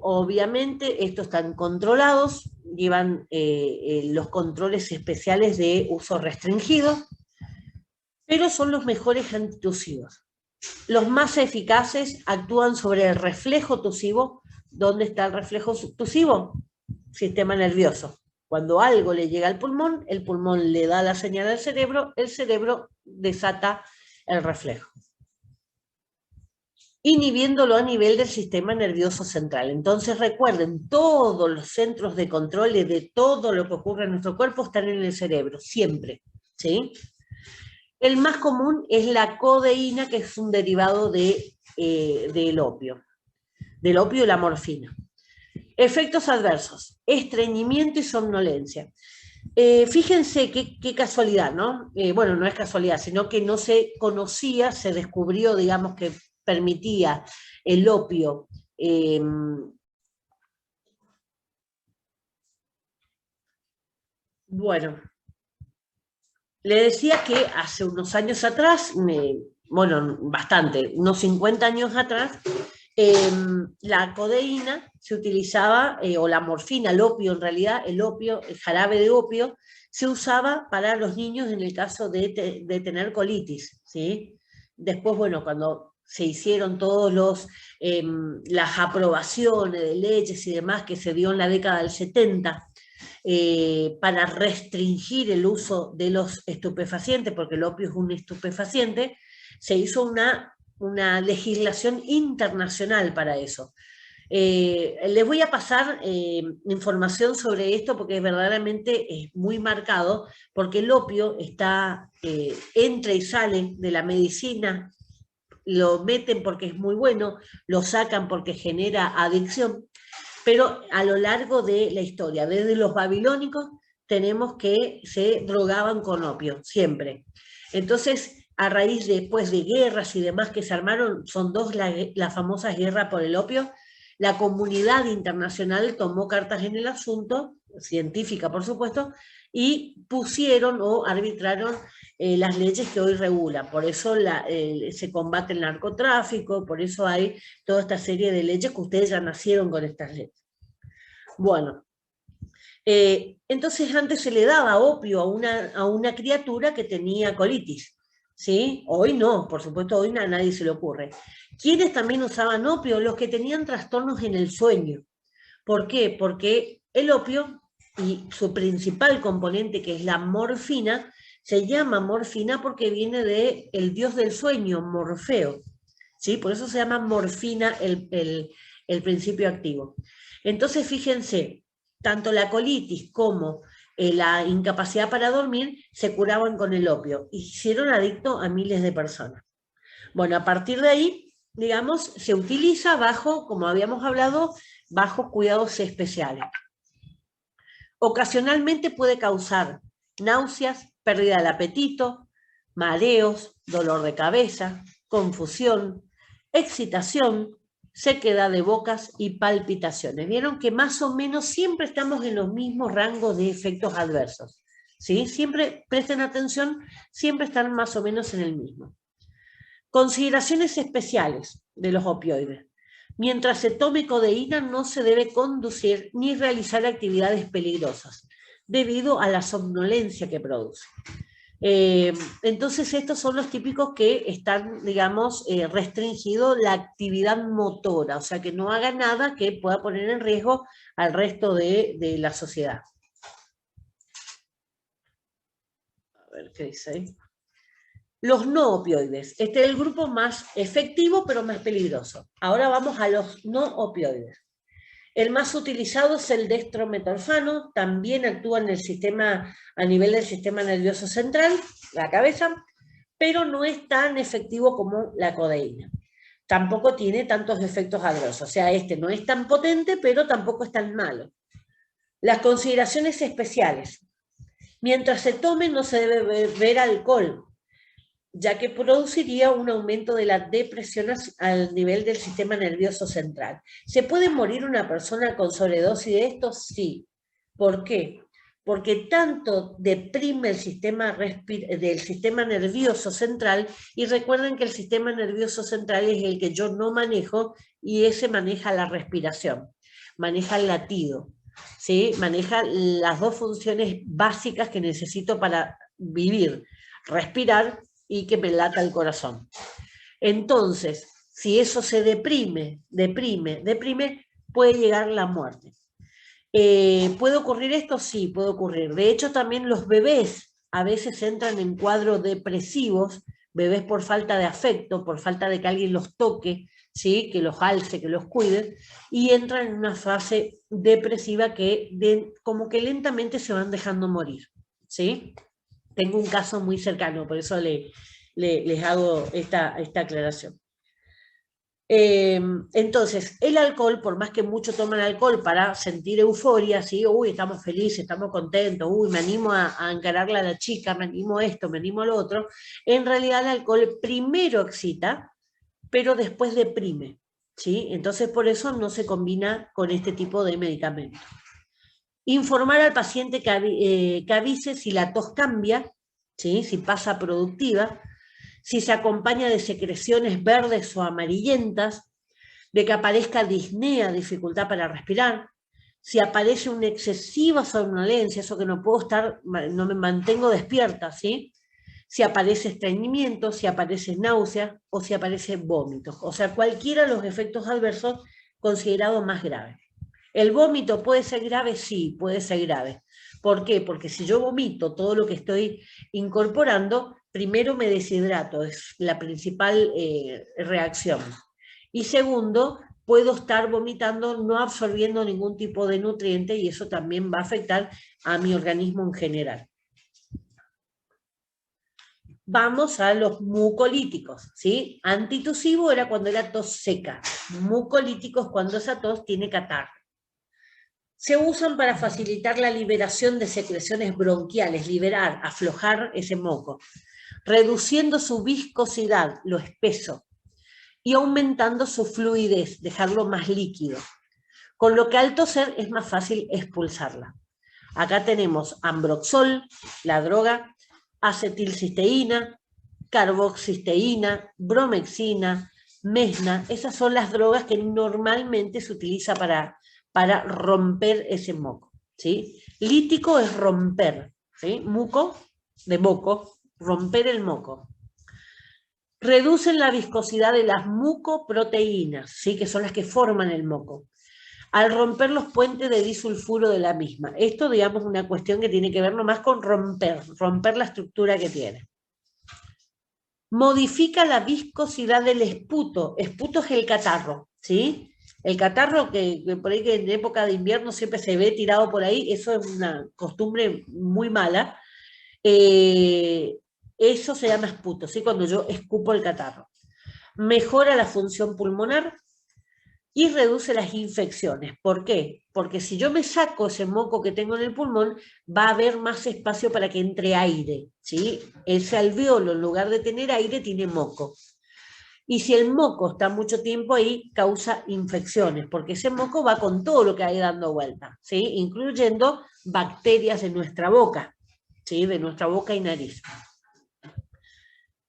Obviamente estos están controlados, llevan los controles especiales de uso restringido, pero son los mejores antitusivos. Los más eficaces actúan sobre el reflejo tusivo. ¿Dónde está el reflejo tusivo? Sistema nervioso. Cuando algo le llega al pulmón, el pulmón le da la señal al cerebro, el cerebro desata el reflejo. inhibiéndolo a nivel del sistema nervioso central. Entonces recuerden, todos los centros de control de todo lo que ocurre en nuestro cuerpo están en el cerebro, siempre, ¿sí? El más común es la codeína, que es un derivado del opio y la morfina. Efectos adversos, estreñimiento y somnolencia. Fíjense qué casualidad, ¿no? Bueno, no es casualidad, sino que no se conocía, se descubrió, digamos, que permitía el opio bueno, le decía que hace unos años atrás, bueno, bastante, unos 50 años atrás, la codeína se utilizaba, o la morfina, el opio en realidad, el opio, el jarabe de opio, se usaba para los niños en el caso de tener colitis, ¿sí? Después, bueno, cuando se hicieron las aprobaciones de leyes y demás que se dio en la década del 70, para restringir el uso de los estupefacientes, porque el opio es un estupefaciente, se hizo una legislación internacional para eso. Les voy a pasar información sobre esto porque verdaderamente es muy marcado, porque el opio entra y sale de la medicina, lo meten porque es muy bueno, lo sacan porque genera adicción, pero a lo largo de la historia, desde los babilónicos, tenemos que se drogaban con opio, siempre. Entonces, a raíz después de guerras y demás que se armaron, son dos las famosas guerras por el opio, la comunidad internacional tomó cartas en el asunto, científica por supuesto, y pusieron o arbitraron las leyes que hoy regulan. Por eso se combate el narcotráfico, por eso hay toda esta serie de leyes que ustedes ya nacieron con estas leyes. Bueno, entonces antes se le daba opio a una criatura que tenía colitis, ¿sí? Hoy no, por supuesto, hoy a nadie se le ocurre. ¿Quiénes también usaban opio? Los que tenían trastornos en el sueño. ¿Por qué? Porque el opio y su principal componente, que es la morfina, se llama morfina porque viene del dios del sueño, Morfeo, ¿sí? Por eso se llama morfina el principio activo. Entonces, fíjense, tanto la colitis como la incapacidad para dormir se curaban con el opio y hicieron adicto a miles de personas. Bueno, a partir de ahí, digamos, se utiliza bajo, como habíamos hablado, bajo cuidados especiales. Ocasionalmente puede causar náuseas, pérdida del apetito, mareos, dolor de cabeza, confusión, excitación, sequedad de bocas y palpitaciones. Vieron que más o menos siempre estamos en los mismos rangos de efectos adversos, ¿sí? Siempre, presten atención, siempre están más o menos en el mismo. Consideraciones especiales de los opioides. Mientras se tome codeína no se debe conducir ni realizar actividades peligrosas, debido a la somnolencia que produce. Entonces estos son los típicos que están, digamos, restringido la actividad motora, o sea que no haga nada que pueda poner en riesgo al resto de la sociedad. A ver qué dice ahí. Los no opioides. Este es el grupo más efectivo, pero más peligroso. Ahora vamos a los no opioides. El más utilizado es el dextrometorfano, también actúa en el sistema, a nivel del sistema nervioso central, la cabeza, pero no es tan efectivo como la codeína. Tampoco tiene tantos efectos adversos, o sea, este no es tan potente, pero tampoco es tan malo. Las consideraciones especiales. Mientras se tome no se debe beber alcohol, ya que produciría un aumento de la depresión al nivel del sistema nervioso central. ¿Se puede morir una persona con sobredosis de esto? Sí. ¿Por qué? Porque tanto deprime el sistema del sistema nervioso central, y recuerden que el sistema nervioso central es el que yo no manejo, y ese maneja la respiración, maneja el latido, ¿sí? Maneja las dos funciones básicas que necesito para vivir, respirar y que me lata el corazón. Entonces, si eso se deprime, puede llegar la muerte. ¿Puede ocurrir esto? Sí, puede ocurrir. De hecho, también los bebés a veces entran en cuadros depresivos, bebés por falta de afecto, por falta de que alguien los toque, ¿sí? Que los alce, que los cuide, y entran en una fase depresiva que como que lentamente se van dejando morir, ¿sí? Tengo un caso muy cercano, por eso les hago esta aclaración. Entonces, el alcohol, por más que muchos toman alcohol para sentir euforia, ¿sí? Uy, estamos felices, estamos contentos, uy, me animo a encararle a la chica, me animo a esto, me animo a lo otro, en realidad el alcohol primero excita, pero después deprime, ¿sí? Entonces, por eso no se combina con este tipo de medicamentos. Informar al paciente que avise si la tos cambia, ¿sí? Si pasa productiva, si se acompaña de secreciones verdes o amarillentas, de que aparezca disnea, dificultad para respirar, si aparece una excesiva somnolencia, eso que no puedo estar, no me mantengo despierta, ¿sí? Si aparece estreñimiento, si aparece náusea o si aparece vómitos. O sea, cualquiera de los efectos adversos considerados más graves. ¿El vómito puede ser grave? Sí, puede ser grave. ¿Por qué? Porque si yo vomito todo lo que estoy incorporando, primero me deshidrato, es la principal reacción. Y segundo, puedo estar vomitando, no absorbiendo ningún tipo de nutriente y eso también va a afectar a mi organismo en general. Vamos a los mucolíticos, ¿sí? Antitusivo era cuando era tos seca, mucolíticos cuando esa tos tiene catarro. Se usan para facilitar la liberación de secreciones bronquiales, liberar, aflojar ese moco, reduciendo su viscosidad, lo espeso, y aumentando su fluidez, dejarlo más líquido, con lo que al toser es más fácil expulsarla. Acá tenemos ambroxol, la droga, acetilcisteína, carboxisteína, bromexina, mesna, esas son las drogas que normalmente se utiliza para romper ese moco, ¿sí? Lítico es romper, ¿sí? Muco, de moco, romper el moco. Reducen la viscosidad de las mucoproteínas, ¿sí? Que son las que forman el moco, al romper los puentes de disulfuro de la misma. Esto, digamos, una cuestión que tiene que ver nomás con romper la estructura que tiene. Modifica la viscosidad del esputo. Esputo es el catarro, ¿sí? El catarro que por ahí que en época de invierno siempre se ve tirado por ahí, eso es una costumbre muy mala. Eso se llama esputo, ¿sí? Cuando yo escupo el catarro. Mejora la función pulmonar y reduce las infecciones. ¿Por qué? Porque si yo me saco ese moco que tengo en el pulmón, va a haber más espacio para que entre aire, ¿sí? Ese alveolo, en lugar de tener aire, tiene moco. Y si el moco está mucho tiempo ahí, causa infecciones, porque ese moco va con todo lo que hay dando vuelta, ¿sí? Incluyendo bacterias de nuestra boca, ¿sí? De nuestra boca y nariz.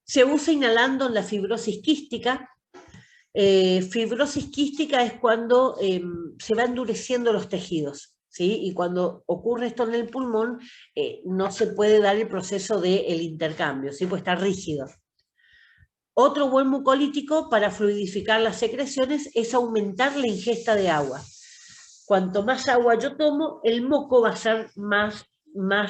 Se usa inhalando en la fibrosis quística. Fibrosis quística es cuando se van endureciendo los tejidos, ¿sí? Y cuando ocurre esto en el pulmón, no se puede dar el proceso del intercambio, ¿sí? Pues está rígido. Otro buen mucolítico para fluidificar las secreciones es aumentar la ingesta de agua. Cuanto más agua yo tomo, el moco va a ser más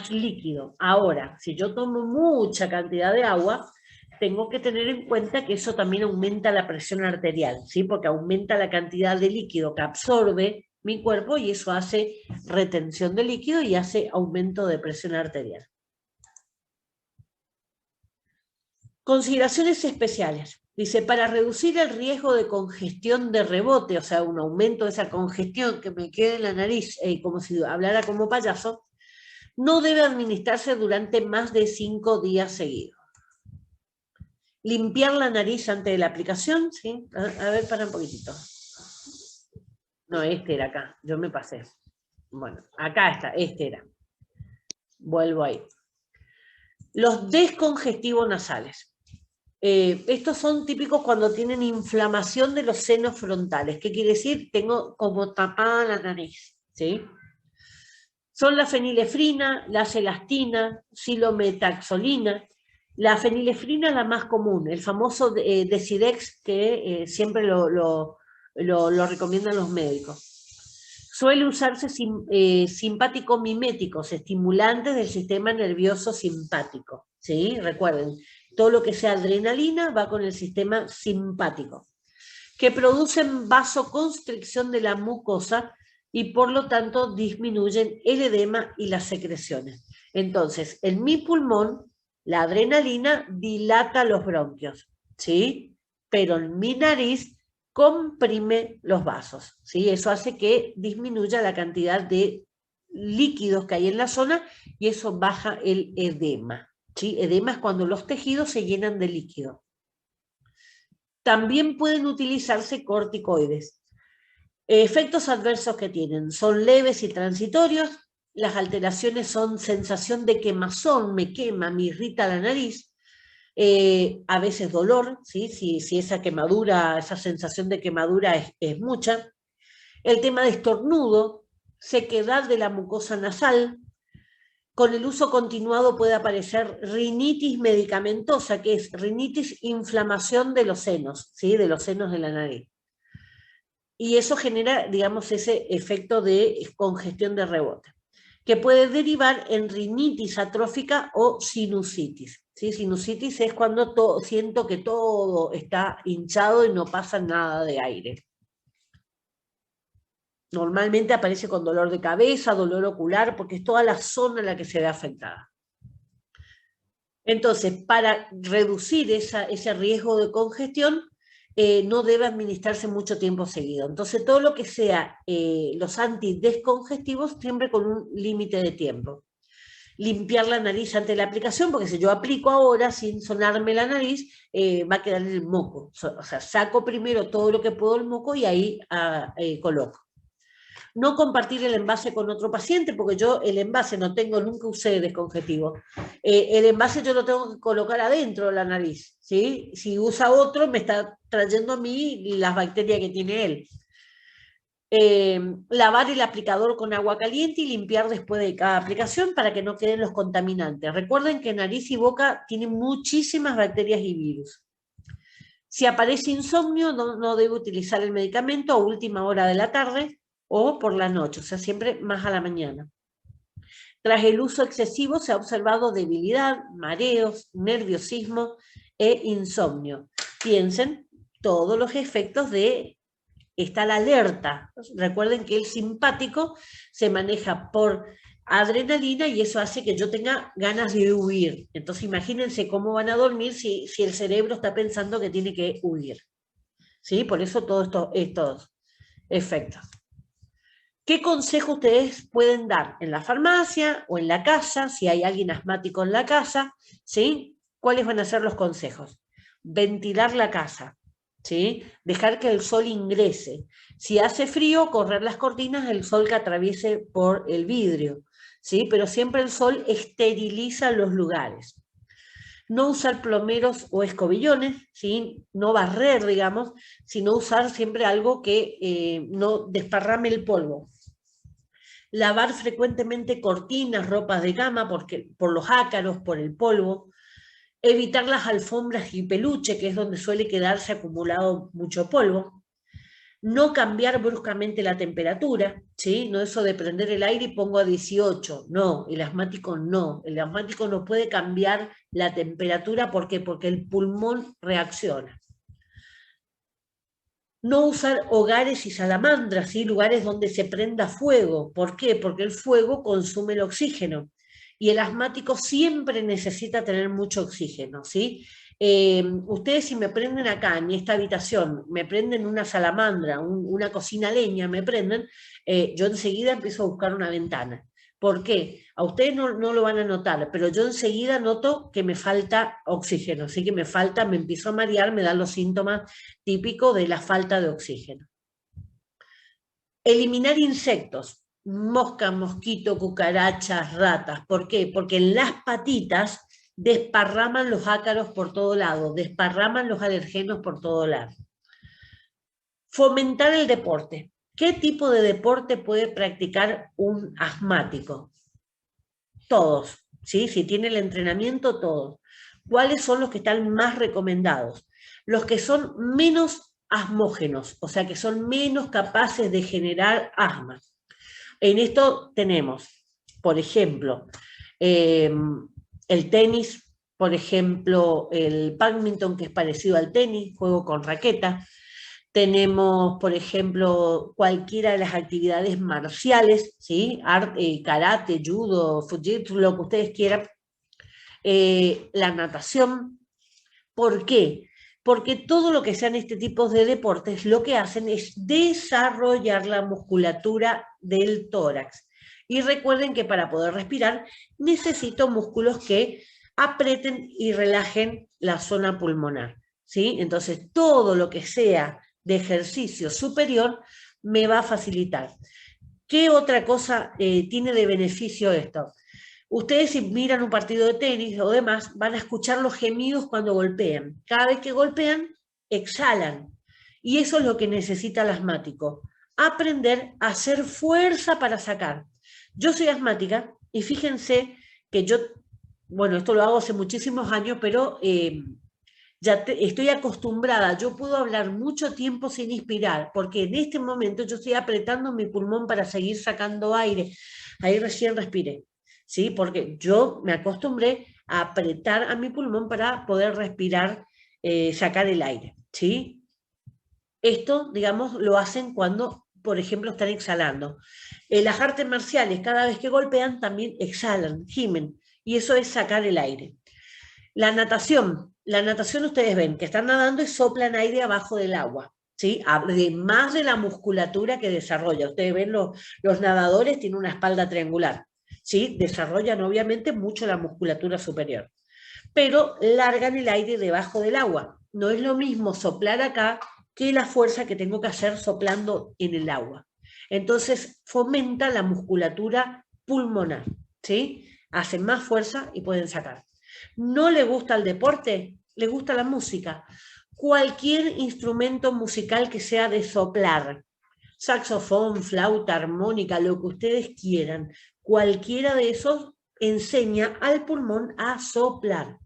líquido. Ahora, si yo tomo mucha cantidad de agua, tengo que tener en cuenta que eso también aumenta la presión arterial, ¿sí? Porque aumenta la cantidad de líquido que absorbe mi cuerpo y eso hace retención de líquido y hace aumento de presión arterial. Consideraciones especiales. Dice, para reducir el riesgo de congestión de rebote, o sea, un aumento de esa congestión que me quede en la nariz, como si hablara como payaso, no debe administrarse durante más de 5 días seguidos. Limpiar la nariz antes de la aplicación, ¿sí? A ver, para un poquitito. No, este era acá, yo me pasé. Bueno, acá está, este era. Vuelvo ahí. Los descongestivos nasales. Estos son típicos cuando tienen inflamación de los senos frontales. ¿Qué quiere decir? Tengo como tapada la nariz, ¿sí? Son la fenilefrina, la celastina, silometaxolina. La fenilefrina es la más común, el famoso Decidex que siempre lo recomiendan los médicos. Suele usarse simpático miméticos, estimulantes del sistema nervioso simpático, ¿sí? Recuerden, todo lo que sea adrenalina va con el sistema simpático. que producen vasoconstricción de la mucosa y por lo tanto disminuyen el edema y las secreciones. Entonces, en mi pulmón, la adrenalina dilata los bronquios, ¿sí? Pero en mi nariz comprime los vasos, ¿sí? Eso hace que disminuya la cantidad de líquidos que hay en la zona y eso baja el edema, ¿sí? Edema es cuando los tejidos se llenan de líquido. También pueden utilizarse corticoides. Efectos adversos que tienen son leves y transitorios. Las alteraciones son sensación de quemazón, me quema, me irrita la nariz. A veces dolor, ¿sí? Si esa quemadura, esa sensación de quemadura es mucha. El tema de estornudo, sequedad de la mucosa nasal. Con el uso continuado puede aparecer rinitis medicamentosa, que es rinitis, inflamación de los senos, ¿sí? De los senos de la nariz. Y eso genera, digamos, ese efecto de congestión de rebote, que puede derivar en rinitis atrófica o sinusitis. ¿Sí? Sinusitis es cuando siento que todo está hinchado y no pasa nada de aire. Normalmente aparece con dolor de cabeza, dolor ocular, porque es toda la zona la que se ve afectada. Entonces, para reducir ese riesgo de congestión, no debe administrarse mucho tiempo seguido. Entonces, todo lo que sea los antidescongestivos, siempre con un límite de tiempo. Limpiar la nariz antes de la aplicación, porque si yo aplico ahora sin sonarme la nariz, va a quedar en el moco. O sea, saco primero todo lo que puedo el moco y ahí coloco. No compartir el envase con otro paciente, porque yo el envase nunca usé descongestivo. El envase yo lo tengo que colocar adentro de la nariz, ¿sí? Si usa otro, me está trayendo a mí las bacterias que tiene él. Lavar el aplicador con agua caliente y limpiar después de cada aplicación para que no queden los contaminantes. Recuerden que nariz y boca tienen muchísimas bacterias y virus. Si aparece insomnio, no debe utilizar el medicamento a última hora de la tarde o por la noche, o sea, siempre más a la mañana. Tras el uso excesivo se ha observado debilidad, mareos, nerviosismo e insomnio. Piensen todos los efectos de estar alerta. Recuerden que el simpático se maneja por adrenalina y eso hace que yo tenga ganas de huir. Entonces imagínense cómo van a dormir si el cerebro está pensando que tiene que huir. ¿Sí? Por eso todos estos efectos. ¿Qué consejo ustedes pueden dar en la farmacia o en la casa, si hay alguien asmático en la casa? ¿Sí? ¿Cuáles van a ser los consejos? Ventilar la casa, ¿sí? Dejar que el sol ingrese. Si hace frío, correr las cortinas, el sol que atraviese por el vidrio, ¿sí? Pero siempre el sol esteriliza los lugares. No usar plomeros o escobillones, ¿sí? No barrer, digamos, sino usar siempre algo que no desparrame el polvo. Lavar frecuentemente cortinas, ropas de cama, por los ácaros, por el polvo. Evitar las alfombras y peluche, que es donde suele quedarse acumulado mucho polvo. No cambiar bruscamente la temperatura, ¿sí? No eso de prender el aire y pongo a 18, no, el asmático no. El asmático no puede cambiar la temperatura, ¿por qué? Porque el pulmón reacciona. No usar hogares y salamandras, ¿sí? Lugares donde se prenda fuego. ¿Por qué? Porque el fuego consume el oxígeno y el asmático siempre necesita tener mucho oxígeno, ¿sí? Ustedes si me prenden acá, en esta habitación, me prenden una salamandra, una cocina a leña, me prenden, yo enseguida empiezo a buscar una ventana. ¿Por qué? A ustedes no lo van a notar, pero yo enseguida noto que me falta oxígeno, así que me empiezo a marear, me dan los síntomas típicos de la falta de oxígeno. Eliminar insectos, mosca, mosquito, cucarachas, ratas. ¿Por qué? Porque en las patitas desparraman los ácaros por todo lado, desparraman los alergenos por todo lado. Fomentar el deporte. ¿Qué tipo de deporte puede practicar un asmático? Todos, ¿sí? Si tiene el entrenamiento, todos. ¿Cuáles son los que están más recomendados? Los que son menos asmógenos, o sea, que son menos capaces de generar asma. En esto tenemos, por ejemplo, el tenis, por ejemplo, el bádminton, que es parecido al tenis, juego con raqueta. Tenemos, por ejemplo, cualquiera de las actividades marciales, ¿sí? Karate, judo, fujitsu, lo que ustedes quieran. La natación. ¿Por qué? Porque todo lo que sean este tipo de deportes lo que hacen es desarrollar la musculatura del tórax. Y recuerden que para poder respirar necesito músculos que aprieten y relajen la zona pulmonar, ¿sí? Entonces todo lo que sea de ejercicio superior me va a facilitar. ¿Qué otra cosa tiene de beneficio esto? Ustedes si miran un partido de tenis o demás, van a escuchar los gemidos cuando golpean. Cada vez que golpean, exhalan. Y eso es lo que necesita el asmático. Aprender a hacer fuerza para sacar. Yo soy asmática y fíjense que yo, bueno, esto lo hago hace muchísimos años, pero estoy acostumbrada. Yo puedo hablar mucho tiempo sin inspirar, porque en este momento yo estoy apretando mi pulmón para seguir sacando aire. Ahí recién respiré. ¿Sí? Porque yo me acostumbré a apretar a mi pulmón para poder respirar, sacar el aire, ¿sí? Esto, digamos, lo hacen cuando, por ejemplo, están exhalando. Las artes marciales, cada vez que golpean, también exhalan, gimen, y eso es sacar el aire. La natación ustedes ven que están nadando y soplan aire abajo del agua, ¿sí? Además de la musculatura que desarrolla. Ustedes ven los nadadores tienen una espalda triangular, ¿sí? Desarrollan obviamente mucho la musculatura superior, pero largan el aire debajo del agua. No es lo mismo soplar acá que la fuerza que tengo que hacer soplando en el agua. Entonces fomenta la musculatura pulmonar, ¿sí? Hacen más fuerza y pueden sacar. ¿No le gusta el deporte? ¿Le gusta la música? Cualquier instrumento musical que sea de soplar, saxofón, flauta, armónica, lo que ustedes quieran, cualquiera de esos enseña al pulmón a soplar.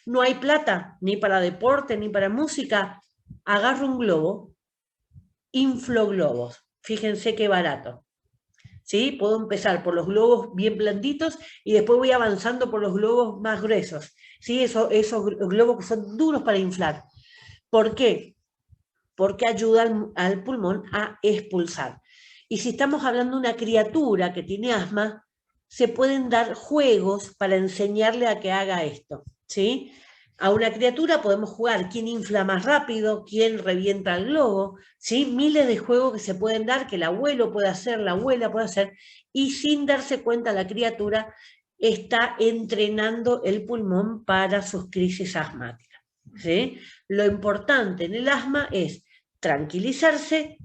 No hay plata, ni para deporte, ni para música. Agarro un globo, inflo globos. Fíjense qué barato. ¿Sí? Puedo empezar por los globos bien blanditos y después voy avanzando por los globos más gruesos. ¿Sí? Esos globos que son duros para inflar. ¿Por qué? Porque ayuda al pulmón a expulsar. Y si estamos hablando de una criatura que tiene asma, se pueden dar juegos para enseñarle a que haga esto, ¿sí? A una criatura podemos jugar quién infla más rápido, quién revienta el globo, ¿sí? Miles de juegos que se pueden dar, que el abuelo puede hacer, la abuela puede hacer, y sin darse cuenta la criatura está entrenando el pulmón para sus crisis asmáticas, ¿sí? Lo importante en el asma es tranquilizarse,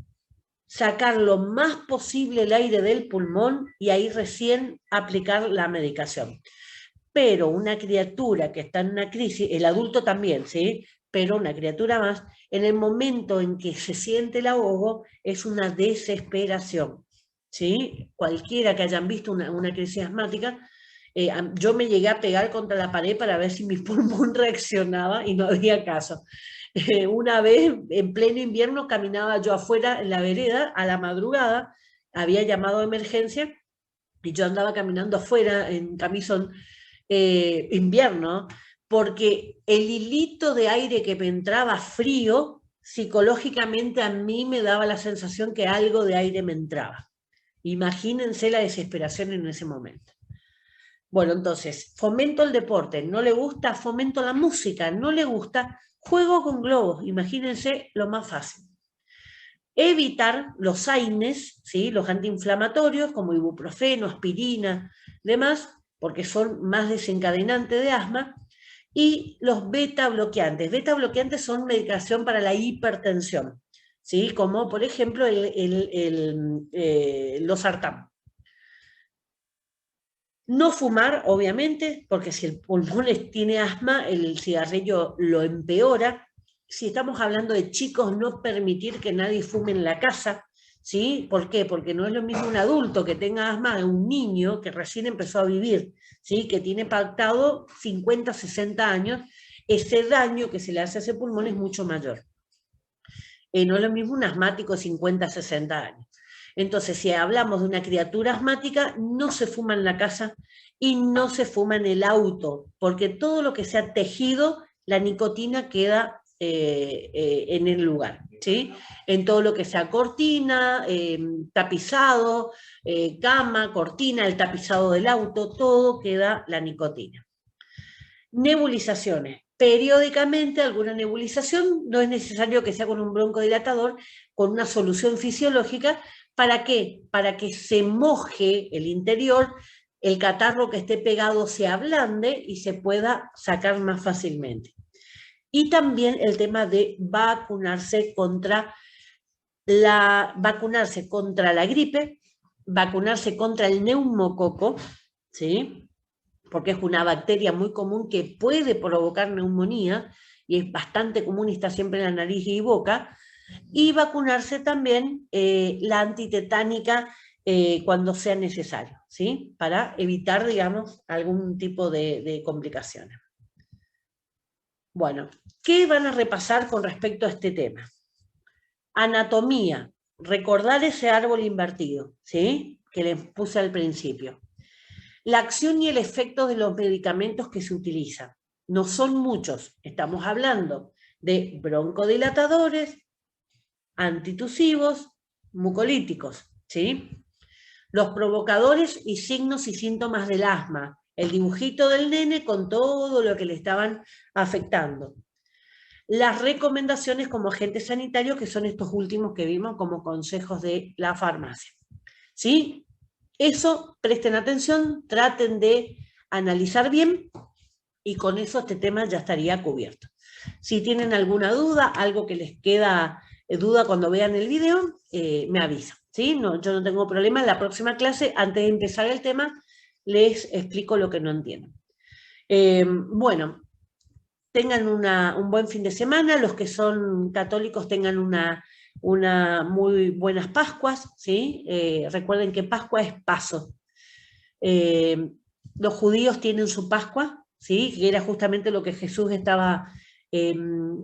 sacar lo más posible el aire del pulmón y ahí recién aplicar la medicación. Pero una criatura que está en una crisis, el adulto también, ¿sí? Pero una criatura más, en el momento en que se siente el ahogo, es una desesperación, ¿sí? Cualquiera que hayan visto una crisis asmática, yo me llegué a pegar contra la pared para ver si mi pulmón reaccionaba y no había caso. Una vez, en pleno invierno, caminaba yo afuera en la vereda a la madrugada, había llamado de emergencia y yo andaba caminando afuera en camisón, invierno, porque el hilito de aire que me entraba frío, psicológicamente a mí me daba la sensación que algo de aire me entraba. Imagínense la desesperación en ese momento. Bueno, entonces, fomento el deporte, no le gusta, fomento la música, no le gusta, juego con globos, imagínense lo más fácil. Evitar los AINES, ¿sí? Los antiinflamatorios como ibuprofeno, aspirina, demás, porque son más desencadenantes de asma, y los beta bloqueantes. Beta bloqueantes son medicación para la hipertensión, ¿sí? Como por ejemplo los sartán. No fumar, obviamente, porque si el pulmón tiene asma, el cigarrillo lo empeora. Si estamos hablando de chicos, no permitir que nadie fume en la casa, ¿sí? ¿Por qué? Porque no es lo mismo un adulto que tenga asma de un niño que recién empezó a vivir, ¿sí? Que tiene pactado 50, 60 años, ese daño que se le hace a ese pulmón es mucho mayor. No es lo mismo un asmático de 50, 60 años. Entonces, si hablamos de una criatura asmática, no se fuma en la casa y no se fuma en el auto, porque todo lo que sea tejido, la nicotina queda en el lugar, ¿sí? En todo lo que sea cortina, tapizado, cama, cortina, el tapizado del auto, todo queda la nicotina. Nebulizaciones. Periódicamente alguna nebulización, no es necesario que sea con un broncodilatador, con una solución fisiológica. ¿Para qué? Para que se moje el interior, el catarro que esté pegado se ablande y se pueda sacar más fácilmente. Y también el tema de vacunarse contra la gripe, vacunarse contra el neumococo, ¿sí? Porque es una bacteria muy común que puede provocar neumonía y es bastante común y está siempre en la nariz y boca, y vacunarse también la antitetánica cuando sea necesario, ¿sí? Para evitar, digamos, algún tipo de complicaciones. Bueno, ¿qué van a repasar con respecto a este tema? Anatomía, recordar ese árbol invertido, ¿sí? Que les puse al principio. La acción y el efecto de los medicamentos que se utilizan. No son muchos, estamos hablando de broncodilatadores, antitusivos, mucolíticos, ¿sí? Los provocadores y signos y síntomas del asma, el dibujito del nene con todo lo que le estaban afectando. Las recomendaciones como agente sanitario, que son estos últimos que vimos como consejos de la farmacia, ¿sí? Eso, presten atención, traten de analizar bien y con eso este tema ya estaría cubierto. Si tienen alguna duda, algo que les queda duda cuando vean el video, me avisan, ¿sí? No, yo no tengo problema. En la próxima clase, antes de empezar el tema, les explico lo que no entienden. Bueno, tengan un buen fin de semana. Los que son católicos tengan una muy buenas Pascuas, ¿sí? Recuerden que Pascua es paso. Los judíos tienen su Pascua, ¿sí? Que era justamente lo que Jesús estaba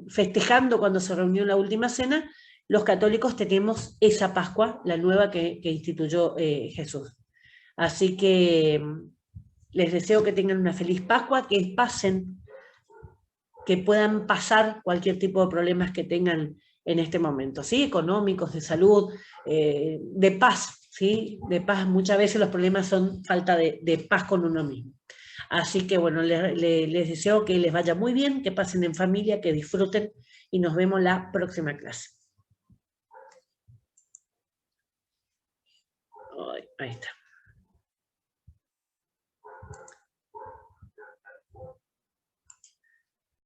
festejando cuando se reunió en la última cena. Los católicos tenemos esa Pascua, la nueva que instituyó Jesús. Así que les deseo que tengan una feliz Pascua, que pasen, que puedan pasar cualquier tipo de problemas que tengan en este momento, ¿sí? Económicos, de salud, de paz, ¿sí? De paz. Muchas veces los problemas son falta de paz con uno mismo. Así que bueno, les deseo que les vaya muy bien, que pasen en familia, que disfruten y nos vemos la próxima clase. Ahí está.